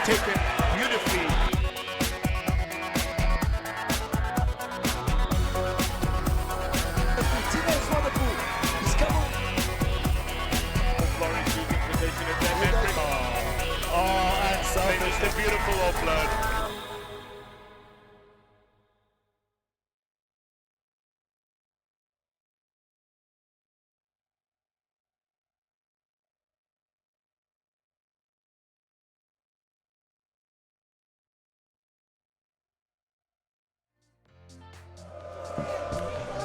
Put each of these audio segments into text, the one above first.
taken beautifully. Tino's wonderful. He's coming. Florence losing possession of that memory. And so Finished a beautiful offload.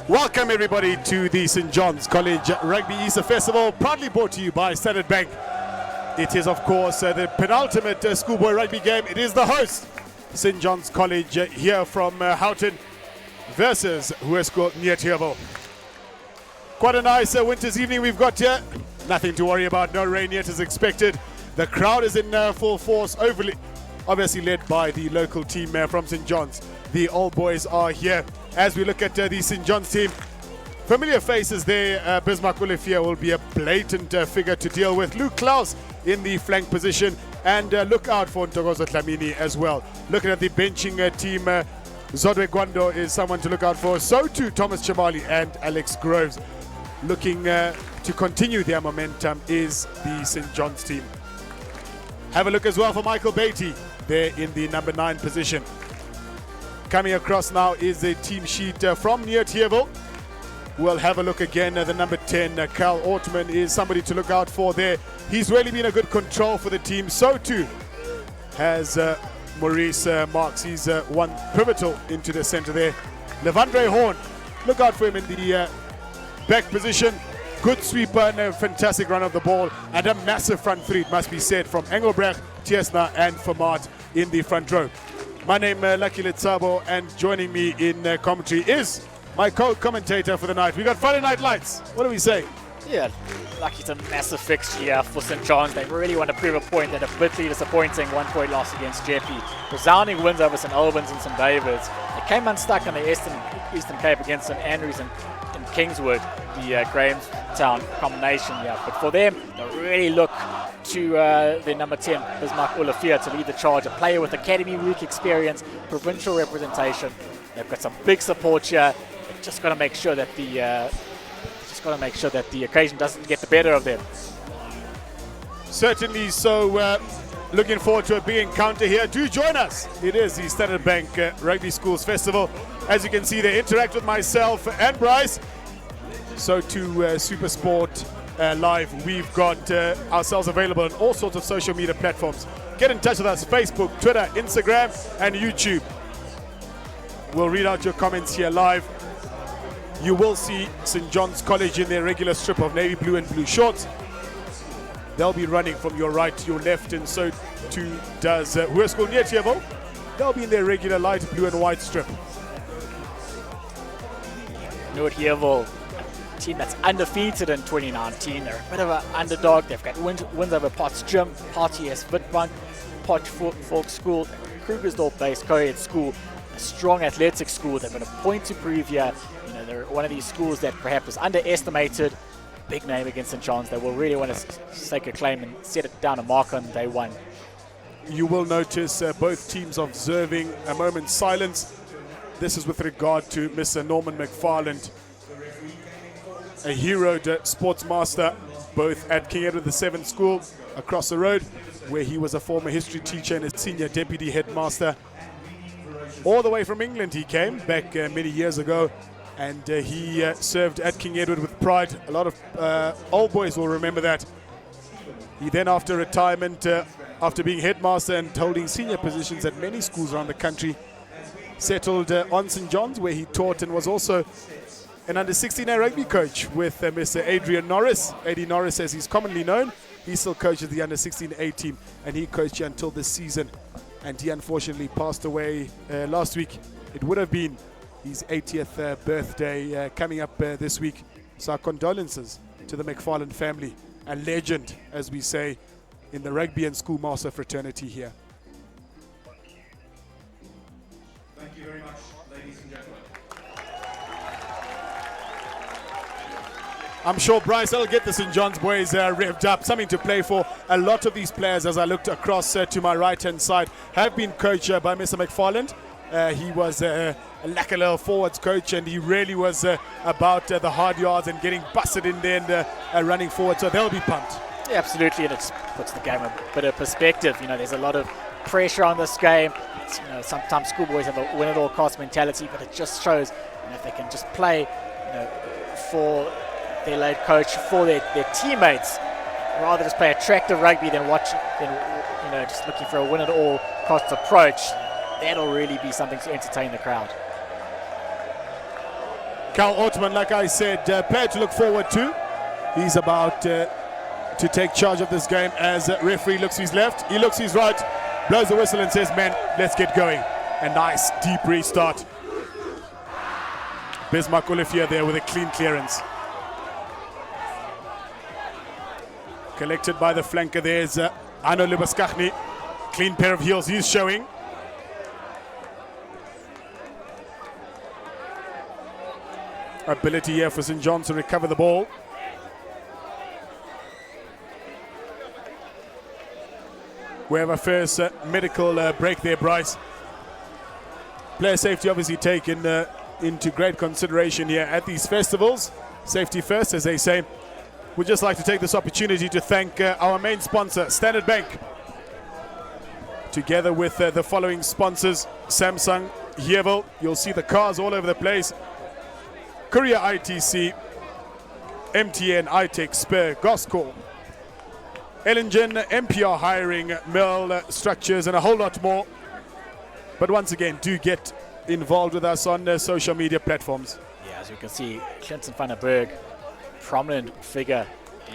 Welcome everybody to the St. John's College Rugby Easter Festival, proudly brought to you by Standard Bank. It is of course the penultimate schoolboy rugby game. It is the host, St. John's College, here from Houghton versus Noordheuwel. Quite a nice winter's evening we've got here. Nothing to worry about, no rain yet as expected. The crowd is in full force, obviously led by the local team from St. John's. The old boys are here. As we look at the St. John's team, familiar faces there. Bismarck Olifia will be a blatant figure to deal with. Luke Klaus in the flank position, and look out for Ntokozo Dlamini as well. Looking at the benching team, Zodwe Gwando is someone to look out for. So too Thomas Chamali and Alex Groves. Looking to continue their momentum is the St. John's team. Have a look as well for Michael Beatty there in the number 9 position. Coming across now is a team sheet from Noordheuwel. We'll have a look again at the number 10. Carl Ortman is somebody to look out for there. He's really been a good control for the team. So too has Maurice Marks. He's one pivotal into the center there. Levandre Horn, look out for him in the back position. Good sweeper and a fantastic run of the ball. And a massive front three, it must be said, from Engelbrecht, Tiesna and Vermaat in the front row. My name is Lucky Letsabo, and joining me in commentary is my co-commentator for the night. We got Friday Night Lights. What do we say? Yeah, Lucky, it's a massive fixture here for St. John's. They really want to prove a point. That a bitterly disappointing 1-point loss against Jeppe. Resounding wins over St. Albans and St. David's. They came unstuck on the Eastern Cape against St. Andrews and Kingswood, the Grahamstown combination here. But for them, they really look to their number 10, Bismarck Olifia, to lead the charge. A player with academy week experience, provincial representation. They've got some big support here. They've just got to make sure that the occasion doesn't get the better of them. Certainly so. Looking forward to a big encounter here. Do join us. It is the Standard Bank Rugby Schools Festival. As you can see, they interact with myself and Bryce. So to Super Sport Live, we've got ourselves available on all sorts of social media platforms. Get in touch with us: Facebook, Twitter, Instagram and YouTube. We'll read out your comments here live. You will see St. John's College in their regular strip of navy blue and blue shorts. They'll be running from your right to your left, and so too does Hoërskool Noordheuwel. They'll be in their regular light blue and white strip. Noordheuwel, a team that's undefeated in 2019. They're a bit of an underdog. They've got wins over Potchefstroom, RTS Witbank, Potchefstroom School, Krugersdorp-based co-ed school, a strong athletics school. They've got a point to prove here. You know, they're one of these schools that perhaps is underestimated. Big name against St. John's. They will really want to stake a claim and set it down a mark on day one. You will notice both teams observing a moment's silence. This is with regard to Mr. Norman McFarland, a heroed sports master, both at King Edward VII School across the road, where he was a former history teacher and a senior deputy headmaster. All the way from England he came back many years ago, and he served at King Edward with pride. A lot of old boys will remember that. He then, after retirement, after being headmaster and holding senior positions at many schools around the country, settled on St. John's, where he taught and was also an under-16 rugby coach with Mr. Adrian Norris. Eddie Norris, as he's commonly known. He still coaches the under-16 A team, and he coached here until this season. And he unfortunately passed away last week. It would have been his 80th birthday coming up this week. So our condolences to the McFarland family, a legend, as we say, in the rugby and schoolmaster fraternity here. Thank you very much, ladies and gentlemen. I'm sure Bryce will get the St. John's boys revved up, something to play for. A lot of these players, as I looked across to my right-hand side, have been coached by Mr. McFarland. He was a Lackala forwards coach, and he really was about the hard yards and getting busted in there and running forward, so they'll be pumped. Yeah, absolutely, and it puts the game a bit of perspective. You know, there's a lot of pressure on this game. It's, you know, sometimes schoolboys have a win-at-all-cost mentality, but it just shows, you know, if they can just play, you know, for their late coach, for their teammates, rather just play attractive rugby than you know, just looking for a win-at-all-cost approach. That'll really be something to entertain the crowd. Cal Ortman, like I said, player to look forward to. He's about to take charge of this game as referee looks to his left, he looks to his right, blows the whistle and says, "Men, let's get going." A nice deep restart. Bismarck Olivier there with a clean clearance. Collected by the flanker, there's Arno Lubaskachny. Clean pair of heels he's showing. Ability here for St. John's to recover the ball. We have a first medical break there, Bryce. Player safety obviously taken into great consideration here at these festivals. Safety first, as they say. We'd just like to take this opportunity to thank our main sponsor, Standard Bank. Together with the following sponsors, Samsung, Hevel, you'll see the cars all over the place. Korea ITC, MTN, iTech, Spur, Goscor, Ellingen, MPR Hiring, Mill Structures, and a whole lot more. But once again, do get involved with us on social media platforms. Yeah, as you can see, Clinton van der Berg, prominent figure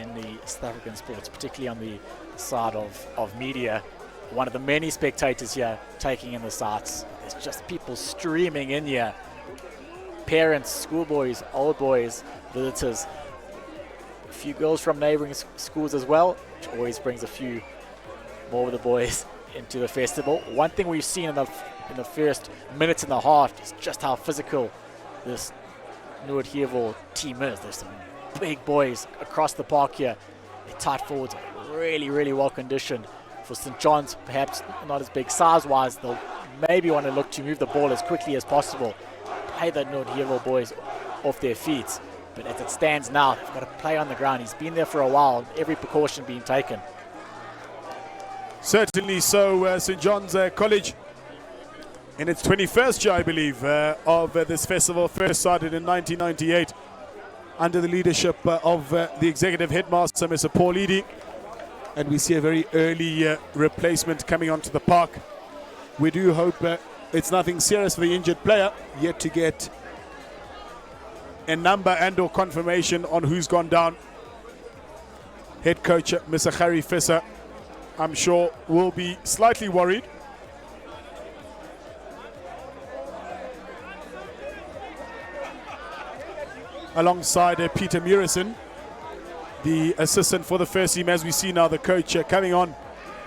in the South African sports, particularly on the side of media. One of the many spectators here taking in the sights. There's just people streaming in here. Parents, schoolboys, old boys, visitors. A few girls from neighboring schools as well, which always brings a few more of the boys into the festival. One thing we've seen in the first minutes and a half is just how physical this Noordheuwel team is. There's some big boys across the park here. Their tight forwards are really, really well conditioned. For St. John's, perhaps not as big size-wise, they'll maybe want to look to move the ball as quickly as possible. Play the Noordheuwel boys off their feet. But as it stands now, they've got to play on the ground. He's been there for a while, every precaution being taken. Certainly so. St. John's College in its 21st year, I believe, of this festival. First started in 1998 under the leadership of the executive headmaster, Mr. Paul Edie. And we see a very early replacement coming onto the park. We do hope it's nothing serious for the injured player, yet to get a number and or confirmation on who's gone down. Head coach Mr. Harry Visser, I'm sure, will be slightly worried. Alongside Peter Murison, the assistant for the first team. As we see now, the coach coming on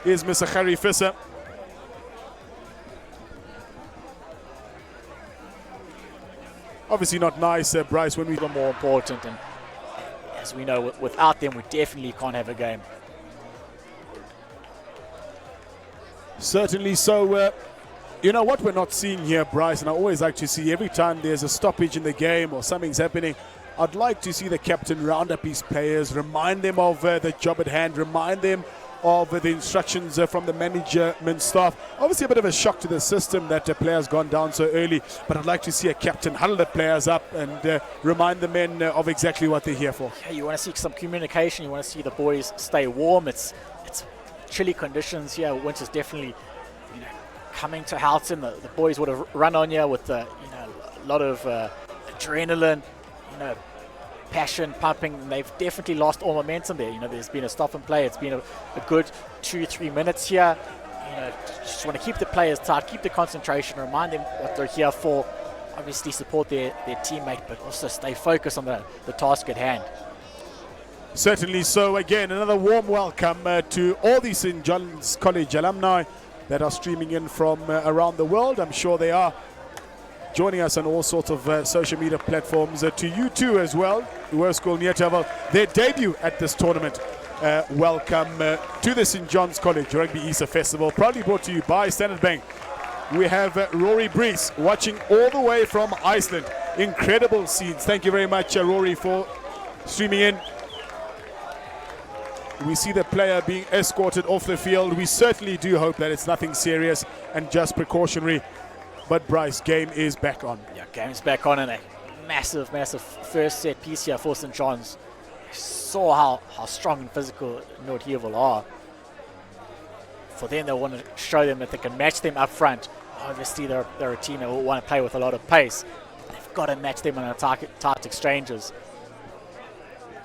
is Mr. Harry Visser. Obviously not nice, Bryce, when we Even more important, and as we know, without them, we definitely can't have a game. Certainly so. You know what we're not seeing here, Bryce, and I always like to see every time there's a stoppage in the game or something's happening, I'd like to see the captain round up his players, remind them of the job at hand, remind them of the instructions from the management staff. Obviously a bit of a shock to the system that the players gone down so early, but I'd like to see a captain huddle the players up and remind the men of exactly what they're here for. Yeah, you want to see some communication, you want to see the boys stay warm. It's chilly conditions here. Winter's definitely, you know, coming to Houghton. The boys would have run on here with a lot of adrenaline, passion pumping, and they've definitely lost all momentum there. There's been a stop and play. It's been a good 2-3 minutes here. Just want to keep the players tight, keep the concentration, remind them what they're here for. Obviously support their teammate, but also stay focused on the task at hand. Certainly so. Again, another warm welcome to all the St. John's College alumni that are streaming in from around the world. I'm sure they are joining us on all sorts of social media platforms. To you too as well, School Noordheuwel, their debut at this tournament. Welcome to the St. John's College Rugby Easter Festival, proudly brought to you by Standard Bank. We have Rory Brees watching all the way from Iceland. Incredible scenes. Thank you very much, Rory, for streaming in. We see the player being escorted off the field. We certainly do hope that it's nothing serious and just precautionary. But Bryce, game is back on. Yeah, game's back on, and a massive first set piece here for St. John's. Saw how strong and physical Noordheuwel are. For them, they want to show them that they can match them up front. Obviously, they're a team that will want to play with a lot of pace. They've got to match them on tight exchanges.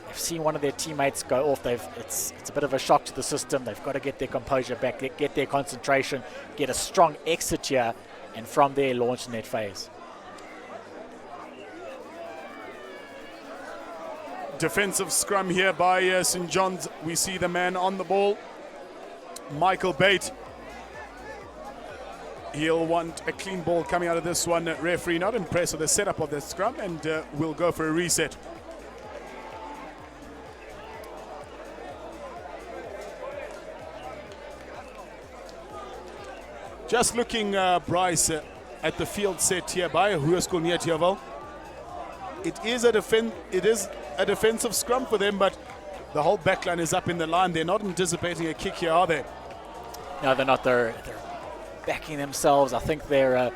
They've seen one of their teammates go off. It's a bit of a shock to the system. They've got to get their composure back, get their concentration, get a strong exit here, and from there launch the net phase. Defensive scrum here by St. John's. We see the man on the ball, Michael Bate. He'll want a clean ball coming out of this one. Referee not impressed with the setup of the scrum, and we'll go for a reset. Just looking, Bryce, at the field set here by School Noordheuwel. It is a defensive scrum for them, but the whole backline is up in the line. They're not anticipating a kick here, are they? No, they're not. They're backing themselves. I think their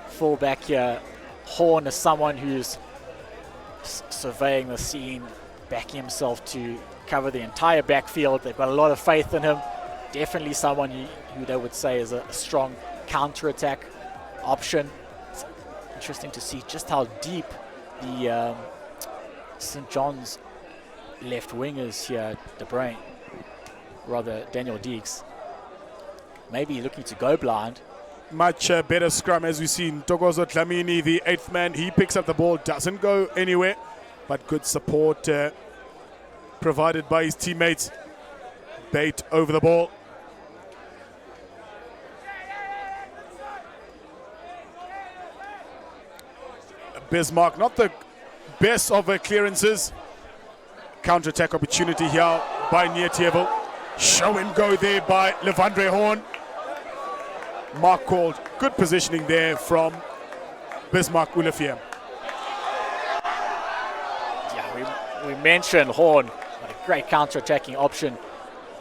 fullback here, Horn, is someone who's surveying the scene, backing himself to cover the entire backfield. They've got a lot of faith in him. Definitely someone who they would say is a strong counter-attack option. It's interesting to see just how deep the St. John's left wing is here, Daniel Deeks. Maybe looking to go blind. Much better scrum, as we see. Ntokozo Dlamini, the 8th man, he picks up the ball, doesn't go anywhere, but good support provided by his teammates. Bate over the ball. Bismarck, not the best of clearances. Counter-attack opportunity here by Noordheuwel. Show and go there by Levandre Horn. Mark called. Good positioning there from Bismarck Ulefier. Yeah, we mentioned Horn, what a great counter-attacking option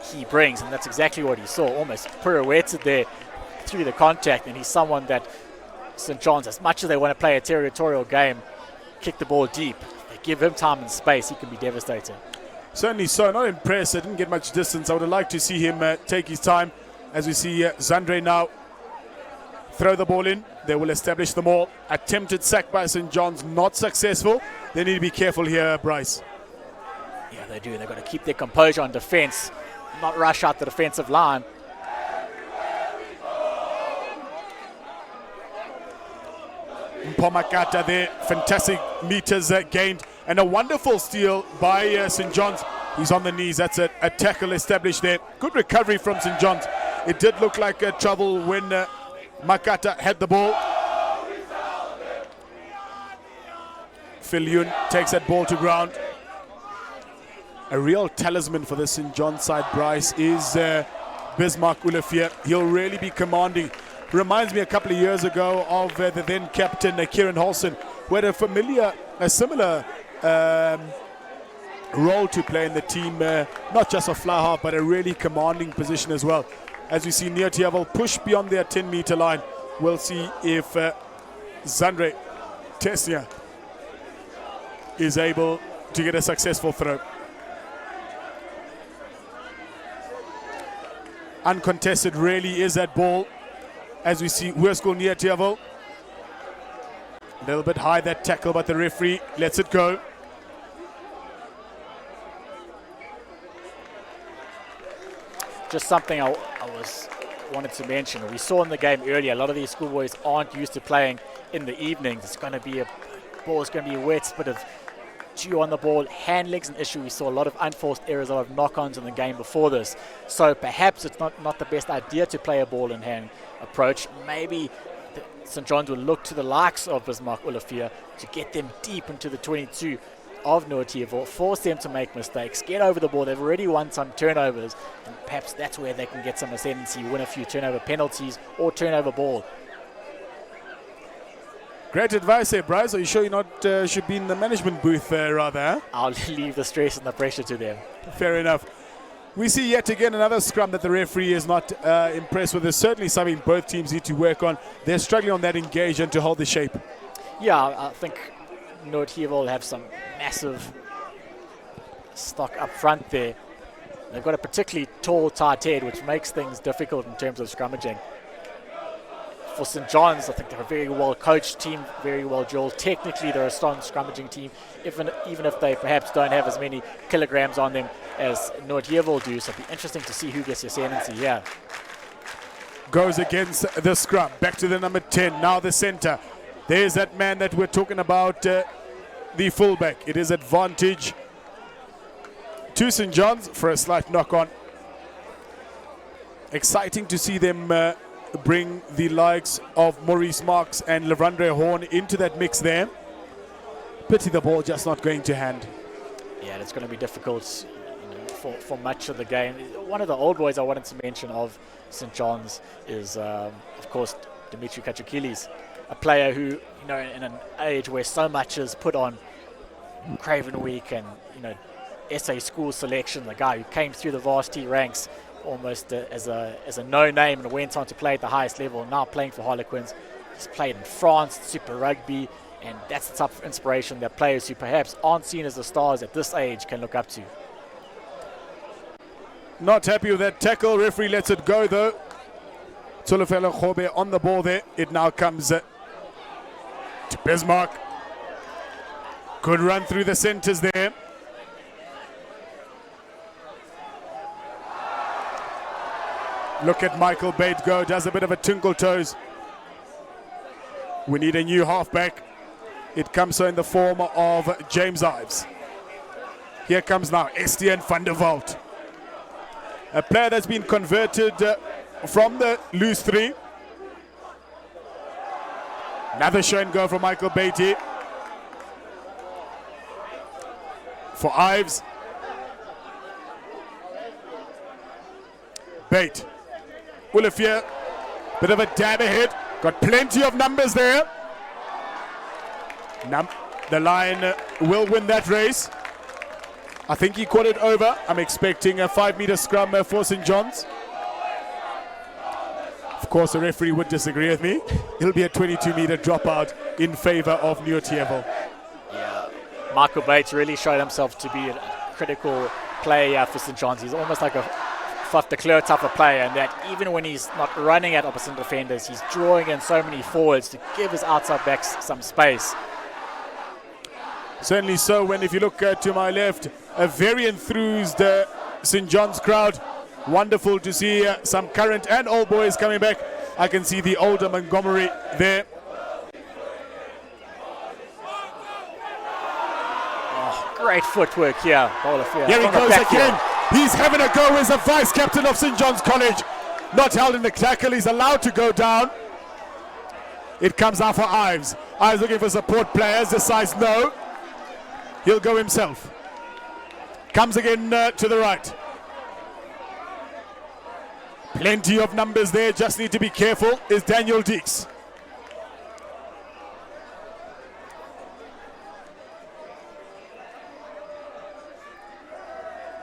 he brings, and that's exactly what he saw. Almost pirouetted there through the contact, and he's someone that St. John's, as much as they want to play a territorial game, kick the ball deep. They give him time and space, he can be devastating. Certainly so. Not impressed. I didn't get much distance. I would have liked to see him take his time. As we see Zandre now throw the ball in. They will establish the maul. Attempted sack by St. John's, not successful. They need to be careful here, Bryce. Yeah, they do. They've got to keep their composure on defense, not rush out the defensive line. Mpomakata there, fantastic meters gained, and a wonderful steal by St. John's. He's on the knees. That's a tackle established there. Good recovery from St. John's. It did look like trouble when Makata had the ball. Phil takes that ball to ground. A real talisman for the St. John's side, Bryce, is Bismarck Ulefier. He'll really be commanding. Reminds me a couple of years ago of the then captain Kieran Holson, who had a similar role to play in the team, not just a fly half, but a really commanding position as well. As we see Noordheuwel push beyond their 10-meter line, we'll see if Zandre Tessia is able to get a successful throw. Uncontested really is that ball. As we see School Noordheuwel. A little bit high, that tackle, but the referee lets it go. Just something I wanted to mention. We saw in the game earlier, a lot of these schoolboys aren't used to playing in the evenings. It's going to be a wet, bit of dew on the ball. Handling's an issue. We saw a lot of unforced errors, a lot of knock-ons in the game before this. So perhaps it's not the best idea to play a ball in hand approach. Maybe St. John's will look to the likes of Bismarck Olafia to get them deep into the 22 of Noordheuwel, force them to make mistakes, get over the ball. They've already won some turnovers, and perhaps that's where they can get some ascendancy, win a few turnover penalties or turnover ball. Great advice there, Bryce. Are you sure you're not should be in the management booth rather? Huh? I'll leave the stress and the pressure to them. Fair enough. We see yet again another scrum that the referee is not impressed with. There's certainly something both teams need to work on. They're struggling on that engagement to hold the shape. Yeah, I think Noordheuwel have some massive stock up front there. They've got a particularly tall, tight head, which makes things difficult in terms of scrummaging. For St. John's, I think they're a very well-coached team, very well-drilled. Technically, they're a strong scrummaging team, even if they perhaps don't have as many kilograms on them as Noordheuwel do. So it'll be interesting to see who gets the ascendancy here. Goes against the scrum. Back to the number 10, now the center. There's that man that we're talking about, the fullback. It is advantage to St. John's for a slight knock-on. Exciting to see them bring the likes of Maurice Marks and Lavandre Horn into that mix there. Pity the ball just not going to hand. Yeah, it's going to be difficult for much of the game. One of the old boys I wanted to mention of St. John's is, of course, Dimitri Kachakilis, a player who, in an age where so much is put on Craven Week and, SA school selection, the guy who came through the varsity ranks almost as a no-name and went on to play at the highest level, now playing for Harlequins. He's played in France, Super Rugby, and that's the type of inspiration that players who perhaps aren't seen as the stars at this age can look up to. Not happy with that tackle. Referee lets it go, though. Tsolofelo Khobe on the ball there. It now comes to Bismarck. Good run through the centers there. Look at Michael Bate go, does a bit of a twinkle toes. We need a new halfback. It comes so in the form of James Ives. Here comes now Estienne van der Walt. A player that's been converted from the loose three. Another show and go from Michael Beatty. For Ives. Bate. Olafia, bit of a dab ahead. Got plenty of numbers there. The Lion will win that race. I think he caught it over. I'm expecting a 5-meter scrum for St. John's. Of course, the referee would disagree with me. It'll be a 22-meter dropout in favor of Noordheuwel. Yeah, Michael Bates really showed himself to be a critical player for St. John's. He's almost like a Faf de Kleur type of player, and that even when he's not running at opposite defenders, he's drawing in so many forwards to give his outside backs some space. Certainly so. When if you look to my left, a very enthused St. John's crowd. Wonderful to see some current and old boys coming back. I can see the older Montgomery there. Oh, great footwork here. Here he goes again. He's having a go as a vice captain of St. John's College. Not held in the tackle. He's allowed to go down. It comes out for Ives. Ives looking for support players. Decides no. He'll go himself. Comes again to the right. Plenty of numbers there. Just need to be careful. Is Daniel Deeks.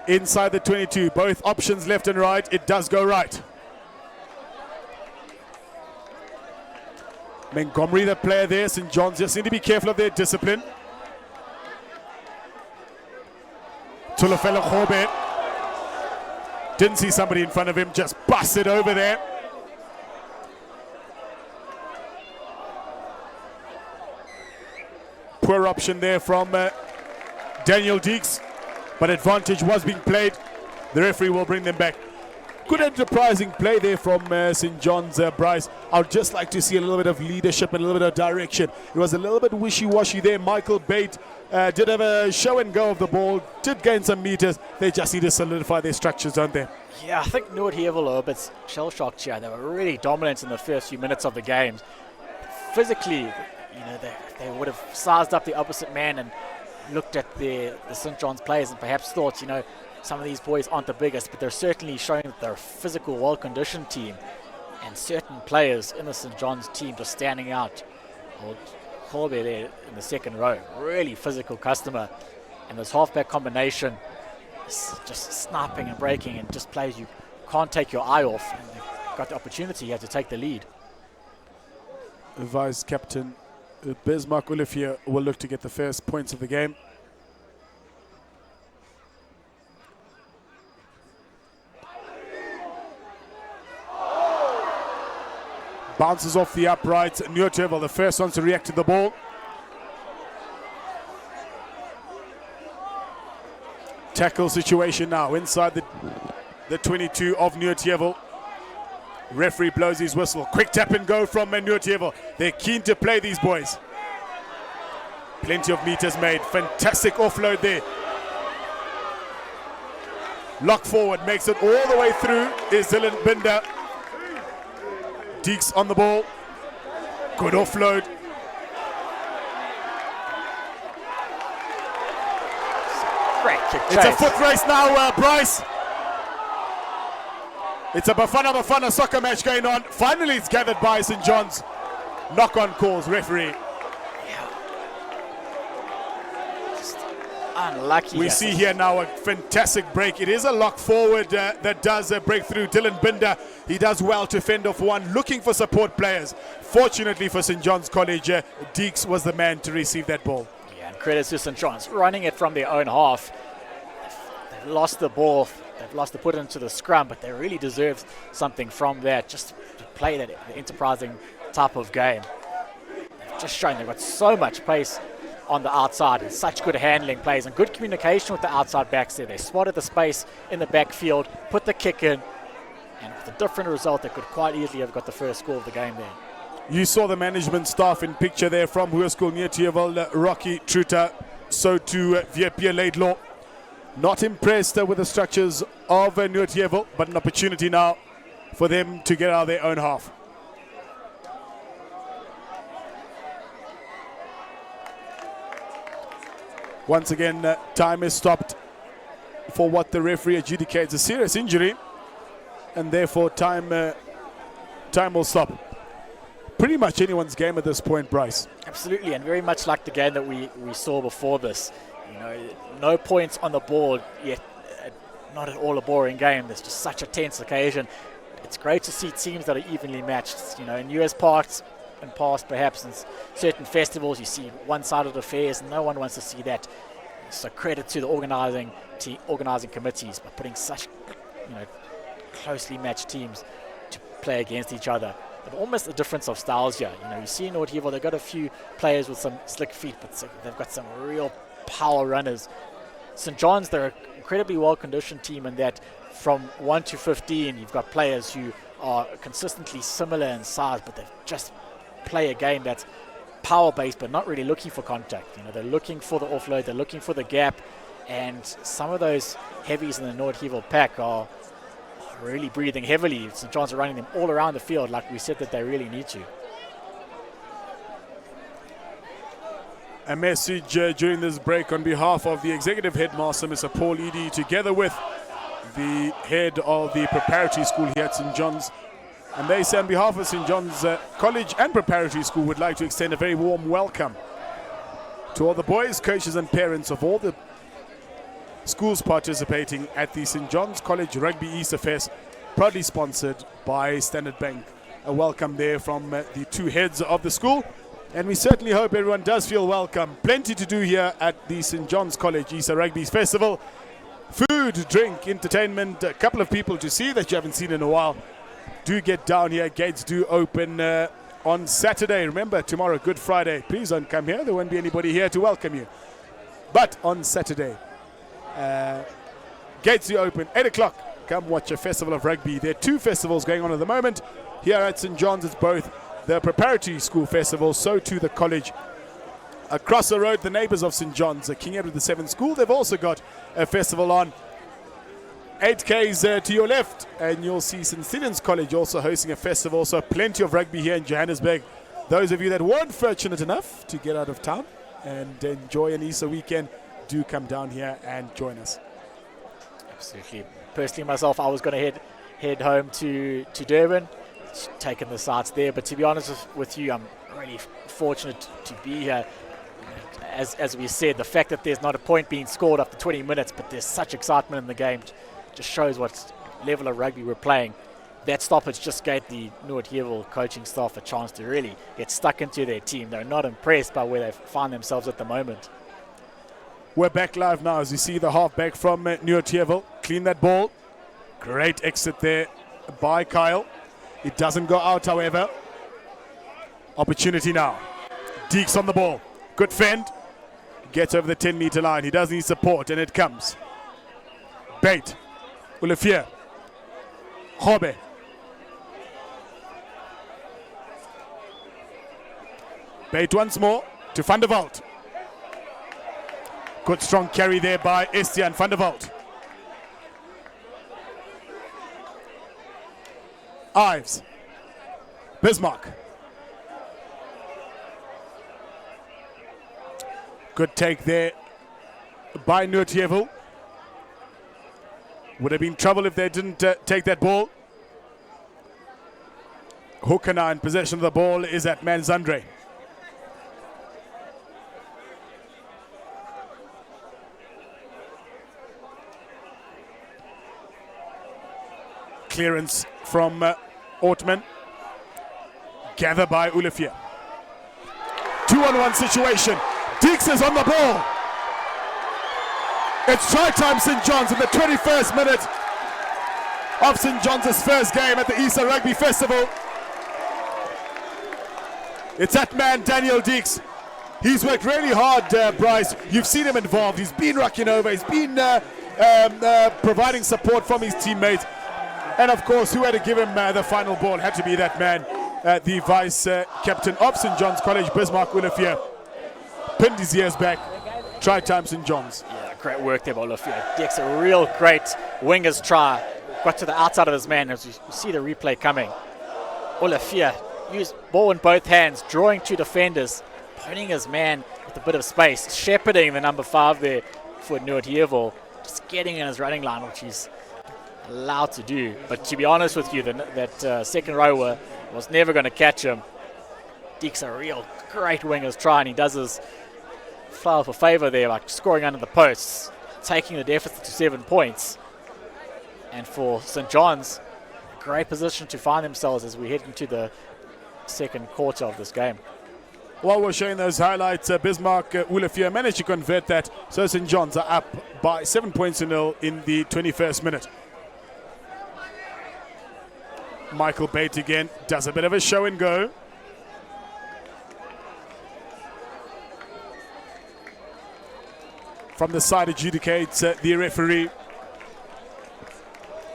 Inside the 22, both options left and right. It does go right. Montgomery, the player there. St. John's just need to be careful of their discipline. Tsolofelo Khobe. Didn't see somebody in front of him, just busted over there. Poor option there from Daniel Deeks. But advantage was being played. The referee will bring them back. Good enterprising play there from St. John's, Bryce. I would just like to see a little bit of leadership and a little bit of direction. It was a little bit wishy-washy there. Michael Bate did have a show and go of the ball, did gain some meters. They just need to solidify their structures, don't they? Yeah, I think Noordheuwel are a bit shell-shocked here. They were really dominant in the first few minutes of the game. physically, they would have sized up the opposite man and looked at the St. John's players and perhaps thought, some of these boys aren't the biggest, but they're certainly showing that they're a physical, well-conditioned team. And certain players in the St. John's team just standing out. Old Colby there in the second row, really physical customer. And this halfback combination is just sniping and breaking and just plays you can't take your eye off. And they've got the opportunity here to take the lead. Vice captain Bismarck Olivier will look to get the first points of the game. Bounces off the upright. Noordheuwel, the first one to react to the ball. Tackle situation now inside the 22 of Noordheuwel. Referee blows his whistle. Quick tap and go from Noordheuwel. They're keen to play, these boys. Plenty of meters made. Fantastic offload there. Lock forward, makes it all the way through is Dylan Binder. Deeks on the ball. Good offload. Great kick It's a chase. foot race now, Bryce. It's a Bafana soccer match going on. Finally, it's gathered by St. John's. Knock-on calls, referee. Just unlucky. We see here now a fantastic break. It is a lock forward that does break through. Dylan Binder, he does well to fend off one, looking for support players. Fortunately for St. John's College, Deeks was the man to receive that ball. Yeah, and credit to St. John's, running it from their own half. They've lost the ball, they've lost the put into the scrum, but they really deserve something from that, just to play that enterprising type of game. They've just shown they've got so much pace on the outside and such good handling plays and good communication with the outside backs there. They spotted the space in the backfield, put the kick in, and with a different result, they could quite easily have got the first score of the game there. You saw the management staff in picture there from Hoërskool Noordheuwel, Rocky Truta, so to Viepie Laidlaw. Not impressed with the structures of Noordheuwel, but an opportunity now for them to get out of their own half. Once again, time is stopped for what the referee adjudicates a serious injury, and therefore time will stop. Pretty much anyone's game at this point, Bryce. Absolutely, and very much like the game that we saw before this. No points on the board, yet not at all a boring game. There's just such a tense occasion. It's great to see teams that are evenly matched. In US parks and past, perhaps in certain festivals, you see one-sided affairs, and no one wants to see that. So credit to the organizing committees by putting such closely matched teams to play against each other. But almost a difference of styles here. You see in Noordheuwel, they've got a few players with some slick feet, but they've got some real power runners. St. John's, they're an incredibly well-conditioned team in that from 1 to 15, you've got players who are consistently similar in size, but they just play a game that's power-based, but not really looking for contact. They're looking for the offload, they're looking for the gap, and some of those heavies in the Noordheuwel pack are really breathing heavily. St. John's are running them all around the field like we said that they really need to. A message during this break on behalf of the executive headmaster, Mr. Paul Edie, together with the head of the preparatory school here at St. John's. And they say on behalf of St. John's College and Preparatory School would like to extend a very warm welcome to all the boys, coaches and parents of all the schools participating at the St. John's College Rugby Easter Fest, proudly sponsored by Standard Bank. A welcome there from the two heads of the school. And we certainly hope everyone does feel welcome. Plenty to do here at the St. John's College Easter Rugby Festival. Food, drink, entertainment, a couple of people to see that you haven't seen in a while. Do get down here. Gates do open on Saturday. Remember, tomorrow, Good Friday. Please don't come here. There won't be anybody here to welcome you. But on Saturday, gates do open, 8 o'clock. Come watch a festival of rugby. There are two festivals going on at the moment. Here at St. John's, it's both the preparatory school festival, so too the college. Across the road, the neighbours of St. John's, King Edward VII School, they've also got a festival on. 8Ks to your left, and you'll see St. Stephen's College also hosting a festival, so plenty of rugby here in Johannesburg those of you that weren't fortunate enough to get out of town and enjoy an Easter weekend, do come down here and join us. Absolutely. Personally, myself, I was going to head home to Durban, taking the sights there. But to be honest with you, I'm really fortunate to be here. As we said, the fact that there's not a point being scored after 20 minutes, but there's such excitement in the game, just shows what level of rugby we're playing. That stoppage just gave the Noordheuwel coaching staff a chance to really get stuck into their team. They're not impressed by where they find themselves at the moment. We're back live now as you see the halfback from Noordheuwel. Clean that ball. Great exit there by Kyle. It doesn't go out, however. Opportunity now. Deeks on the ball. Good fend. Gets over the 10-meter line. He does need support, and it comes. Bait. Olivier. Hobe. Bait once more to Van der Walt. Good strong carry there by Estienne Van der Walt. Ives. Bismarck. Good take there by Noordheuwel. Would have been trouble if they didn't take that ball. Hoekena in possession of the ball is at Manzandre. Clearance from Ortman. Gather by Olivier. 2-on-1 situation. Deeks is on the ball. It's try time, St. John's, in the 21st minute of St. John's' first game at the Easter Rugby Festival. It's that man, Daniel Deeks. He's worked really hard, Bryce. You've seen him involved. He's been rocking over. He's been providing support from his teammates. And of course, who had to give him the final ball had to be that man, the vice captain of St. John's College, Bismarck Olivier. Pinned his ears back. Try time, St. John's. Yeah, great work there by Olivier. Deeks a real great winger's try. Got to the outside of his man as you see the replay coming. Olivier used ball in both hands, drawing two defenders, putting his man with a bit of space, shepherding the number 5 there for Noordheuwel, just getting in his running line, which he's allowed to do. But to be honest with you, that second rower was never going to catch him. Deeks a real great winger's try, and he does his flower for favour there by scoring under the posts, taking the deficit to 7 points. And for St. John's, a great position to find themselves as we head into the second quarter of this game. While we're showing those highlights, Bismarck Olivier managed to convert that, so St. John's are up by 7 points to 0 in the 21st minute. Michael Bate again does a bit of a show and go. From the side adjudicates the referee.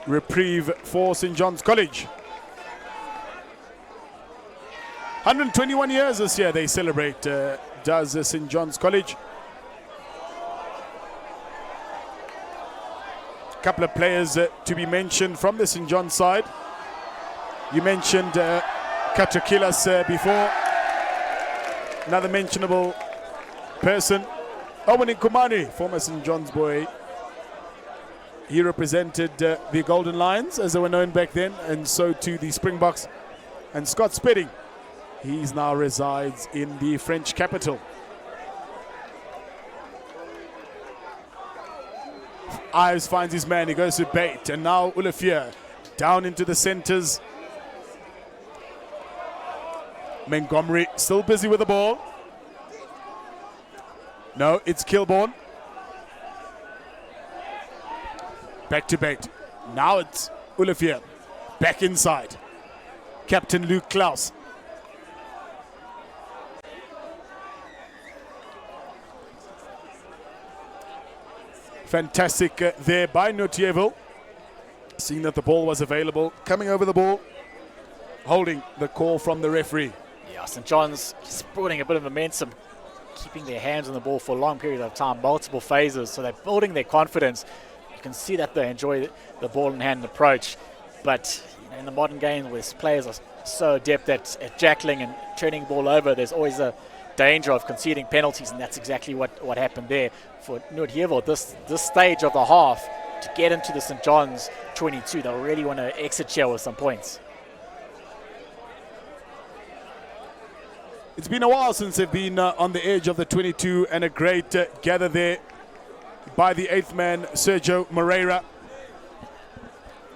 Reprieve for St. John's College. 121 years this year they celebrate, does St. John's College. A couple of players to be mentioned from the St. John's side. You mentioned Katrakilas before. Another mentionable person, Owen Nkumani, former St. John's boy. He represented the Golden Lions, as they were known back then, and so too the Springboks. And Scott Spedding, he now resides in the French capital. Ives finds his man, he goes to Bate, and now Olivier down into the centres. Montgomery still busy with the ball. No, it's Kilborn. Back to Bate. Now it's Olivier. Back inside. Captain Luke Klaus. Fantastic there by Noordheuwel. Seeing that the ball was available. Coming over the ball. Holding the call from the referee. Yeah, St. John's sporting a bit of momentum, keeping their hands on the ball for a long period of time, multiple phases, so they're building their confidence. You can see that they enjoy the ball in hand approach, but in the modern game where players are so adept at jackling and turning the ball over, there's always a danger of conceding penalties, and that's exactly what happened there for Noordheuwel. This stage of the half, to get into the St. John's 22, they'll really want to exit here with some points. It's been a while since they've been on the edge of the 22, and a great gather there by the 8th man, Sergio Moreira.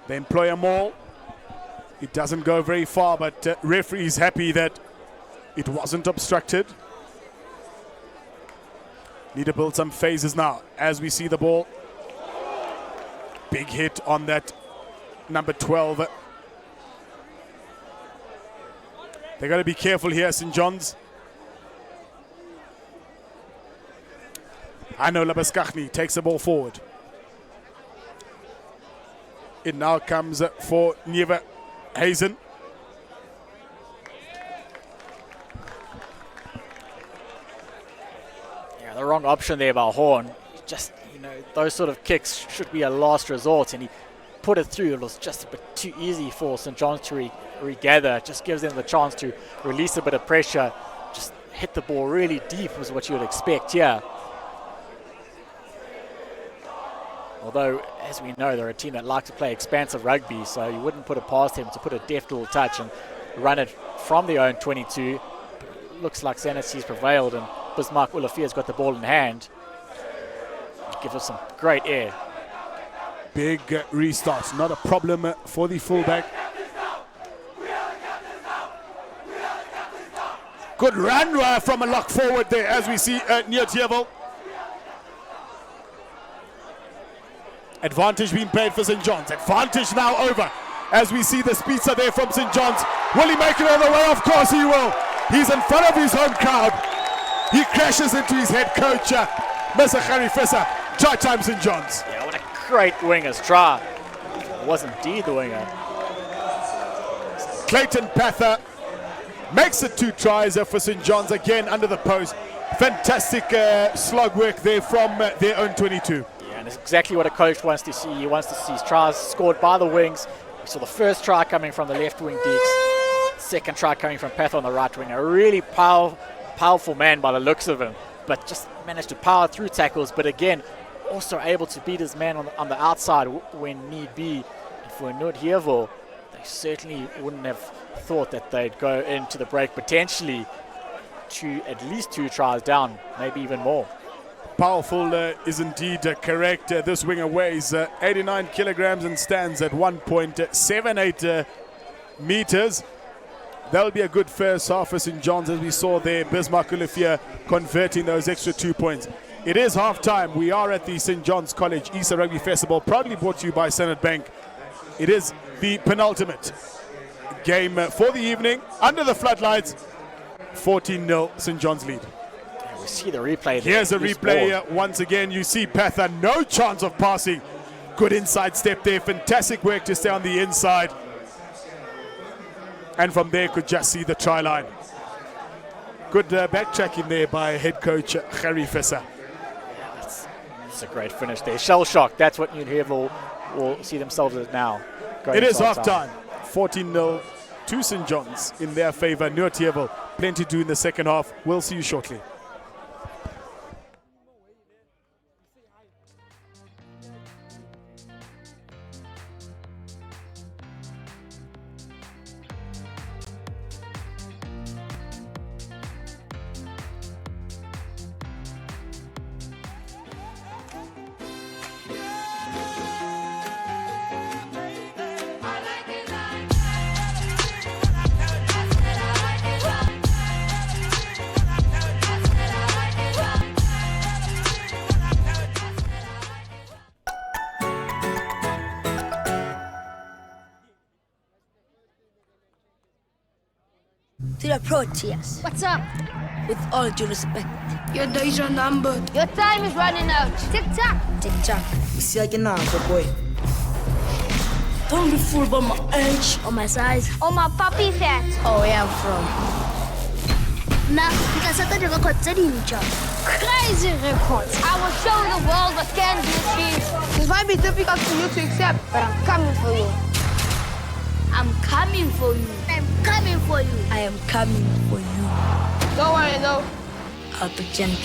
They employ a maul. It doesn't go very far, but referee is happy that it wasn't obstructed. Need to build some phases now as we see the ball. Big hit on that number 12. They got to be careful here, St. John's. Arno Labaskachny takes the ball forward. It now comes for Nieve Hazen. Yeah, the wrong option there by Horn. Just, those sort of kicks should be a last resort, and he put it through. It was just a bit too easy for St. John's to regather. It just gives them the chance to release a bit of pressure. Just hit the ball really deep was what you would expect here. Although, as we know, they're a team that likes to play expansive rugby, so you wouldn't put it past them to put a deft little touch and run it from their own 22. But looks like Sanitsy's prevailed, and Bismarck Ulafier's got the ball in hand. Gives us some great air. Big restarts, not a problem for the fullback. Good run from a lock forward there as we see Noordheuwel. Advantage being played for St. John's. Advantage now over as we see the Spitzer there from St. John's. Will he make it all the way? Of course he will. He's in front of his home crowd. He crashes into his head coach, Mr. Harry Fisser. Try time, St. John's. Yeah, what a great winger's try. It was indeed the winger. Clayton Pather makes it 2 tries for St. John's, again under the post. Fantastic slog work there from their own 22. Yeah, and it's exactly what a coach wants to see. He wants to see his tries scored by the wings. We saw the first try coming from the left wing Deeks. Second try coming from Pather on the right wing. A really powerful man by the looks of him, but just managed to power through tackles. But again, also able to beat his man on the outside when need be. And for Noordheuwel, they certainly wouldn't have thought that they'd go into the break potentially to at least 2 tries down, maybe even more. Powerful is indeed correct. This winger weighs 89 kilograms and stands at 1.78 meters. That'll be a good first half for St. John's, as we saw there, Bismarck Ulafier converting those extra 2 points. It is half-time. We are at the St. John's College Easter Rugby Festival, proudly brought to you by Standard Bank. It is the penultimate game for the evening. Under the floodlights, 14-0 St. John's lead. And we see the replay there. Here's a replay once again. You see Pather, no chance of passing. Good inside step there. Fantastic work to stay on the inside. And from there could just see the try line. Good backtracking there by head coach Harry Fisser. It's a great finish there. Shell shock. That's what Noordheuwel will see themselves as now. It is half time. 14-0 to St. John's in their favor. Noordheuwel plenty to do in the second half. We'll see you shortly. To the Proteas. What's up? With all due respect. Your days are numbered. Your time is running out. Tick-tock. Tick-tock. Isiya na boy. Don't be fooled by my age or my size. Or my puppy fat. Oh, where I'm from. Nah, because I got a record crazy records. I will show the world what can be achieved. This might be difficult for you to accept, but I'm coming for you. I'm coming for you. I'm coming for you. I am coming for you. Don't worry though. I'll be gentle.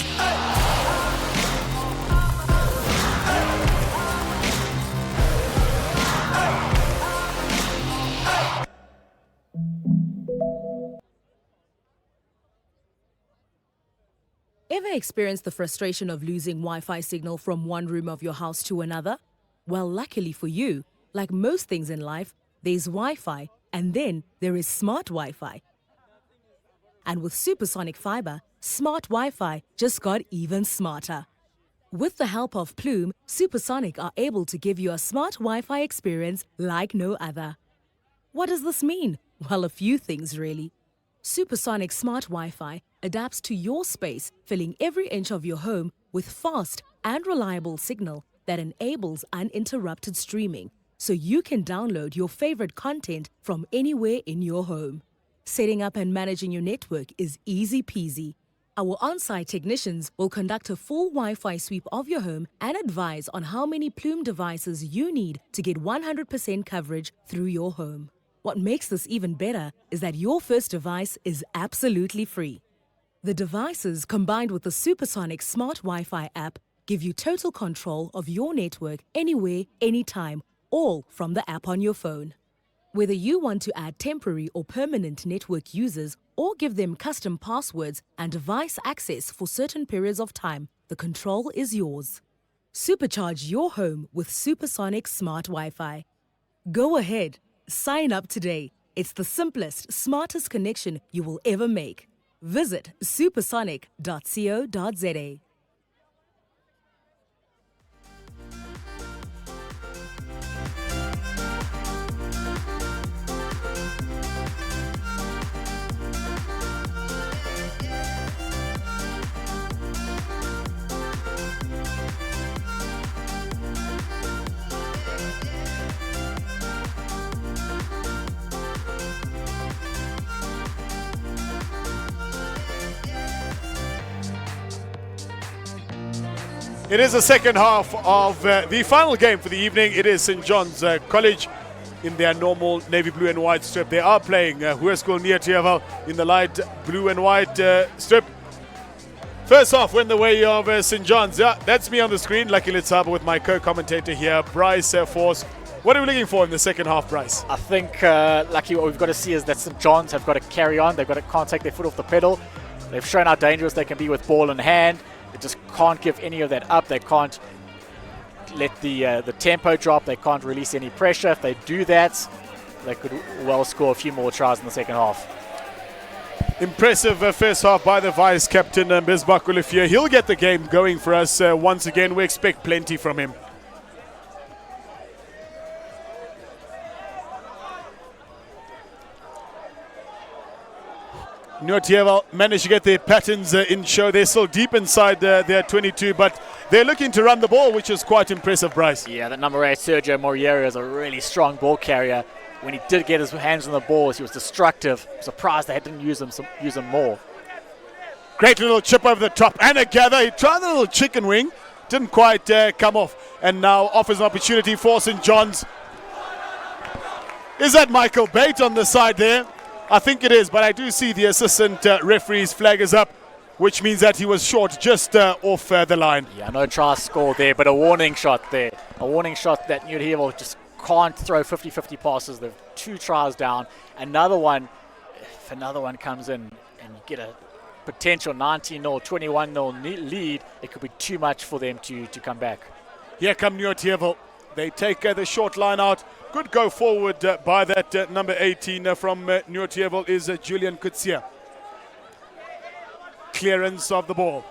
Ever experienced the frustration of losing Wi-Fi signal from one room of your house to another? Well, luckily for you, like most things in life, there's Wi-Fi and then there is smart Wi-Fi. And with supersonic fiber, smart Wi-Fi just got even smarter. With the help of Plume, Supersonic are able to give you a smart Wi-Fi experience like no other. What does this mean? Well, a few things really. Supersonic smart Wi-Fi adapts to your space, filling every inch of your home with fast and reliable signal that enables uninterrupted streaming, so you can download your favorite content from anywhere in your home. Setting up and managing your network is easy peasy. Our on-site technicians will conduct a full Wi-Fi sweep of your home and advise on how many Plume devices you need to get 100% coverage through your home. What makes this even better is that your first device is absolutely free. The devices, combined with the Supersonic Smart Wi-Fi app, give you total control of your network anywhere, anytime, all from the app on your phone. Whether you want to add temporary or permanent network users or give them custom passwords and device access for certain periods of time, the control is yours. Supercharge your home with Supersonic Smart Wi-Fi. Go ahead, sign up today. It's the simplest, smartest connection you will ever make. Visit supersonic.co.za. It is the second half of the final game for the evening. It is St. John's College in their normal navy blue and white strip. They are playing Hoërskool Noordheuwel in the light blue and white strip. First off, went the way of St. John's. Yeah, that's me on the screen, Lucky Litsaba, with my co-commentator here, Bryce Force. What are we looking for in the second half, Bryce? I think, Lucky, what we've got to see is that St. John's have got to carry on. They've got to can't take their foot off the pedal. They've shown how dangerous they can be with ball in hand. They just can't give any of that up. They can't let the tempo drop. They can't release any pressure. If they do that, they could well score a few more tries in the second half. Impressive first half by the vice captain, Bisbak Olivier. He'll get the game going for us once again. We expect plenty from him. Noordheuwel managed to get their patterns in show. They're still deep inside their 22, but they're looking to run the ball, which is quite impressive, Bryce. Yeah, that number 8, Sergio Moriero, is a really strong ball carrier. When he did get his hands on the ball, he was destructive. Surprised they didn't use him more. Great little chip over the top and a gather. He tried a little chicken wing, didn't quite come off, and now offers an opportunity for St. John's. Is that Michael Bate on the side there? I think it is, but I do see the assistant referee's flag is up, which means that he was short just off the line. Yeah, no try scored there, but a warning shot there. A warning shot that Noordheuwel just can't throw 50-50 passes. They're 2 tries down. Another one, if another one comes in and you get a potential 19-0, 21-0 lead, it could be too much for them to come back. Here come Noordheuwel. They take the short line out. Good go forward by that number 18 from Noordheuwel is Julian Kutsia. Clearance of the ball.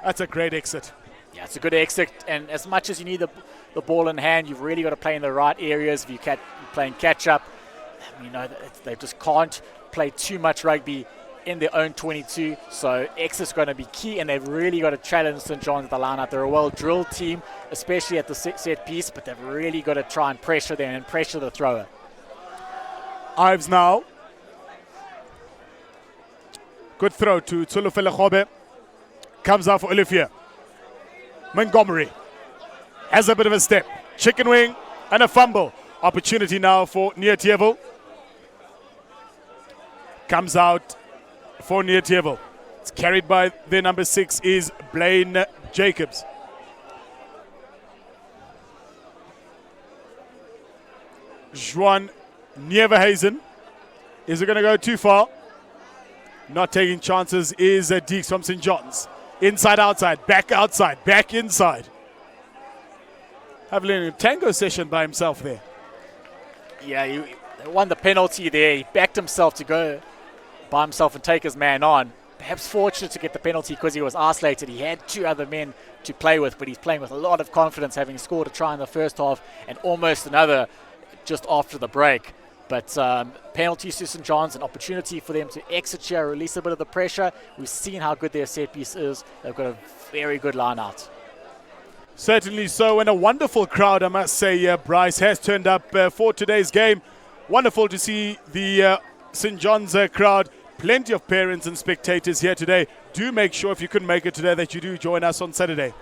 That's a great exit. Yeah, it's a good exit, and as much as you need the ball in hand, you've really got to play in the right areas. If you're playing catch-up, you know, they just can't play too much rugby in their own 22, so exit's going to be key, and they've really got to challenge St. John's at the line-out. They're a well-drilled team, especially at the set piece, but they've really got to try and pressure them and pressure the thrower. Ives now. Good throw to Tsulufele Khobe. Comes out for Olivier. Montgomery has a bit of a step. Chicken wing and a fumble. Opportunity now for Noordheuwel. Comes out for Noordheuwel. It's carried by their number 6 is Blaine Jacobs. Juan Nieuwenhuizen. Is it going to go too far? Not taking chances is Deeks from St. John's. Inside, outside, back inside. Having a tango session by himself there. Yeah, he won the penalty there. He backed himself to go by himself and take his man on. Perhaps fortunate to get the penalty because he was isolated. He had 2 other men to play with, but he's playing with a lot of confidence, having scored a try in the first half and almost another just after the break. But penalties to St. John's, an opportunity for them to exit here, release a bit of the pressure. We've seen how good their set piece is. They've got a very good line out. Certainly so, and a wonderful crowd, I must say, Bryce, has turned up for today's game. Wonderful to see the St. John's crowd. Plenty of parents and spectators here today. Do make sure, if you couldn't make it today, that you do join us on Saturday.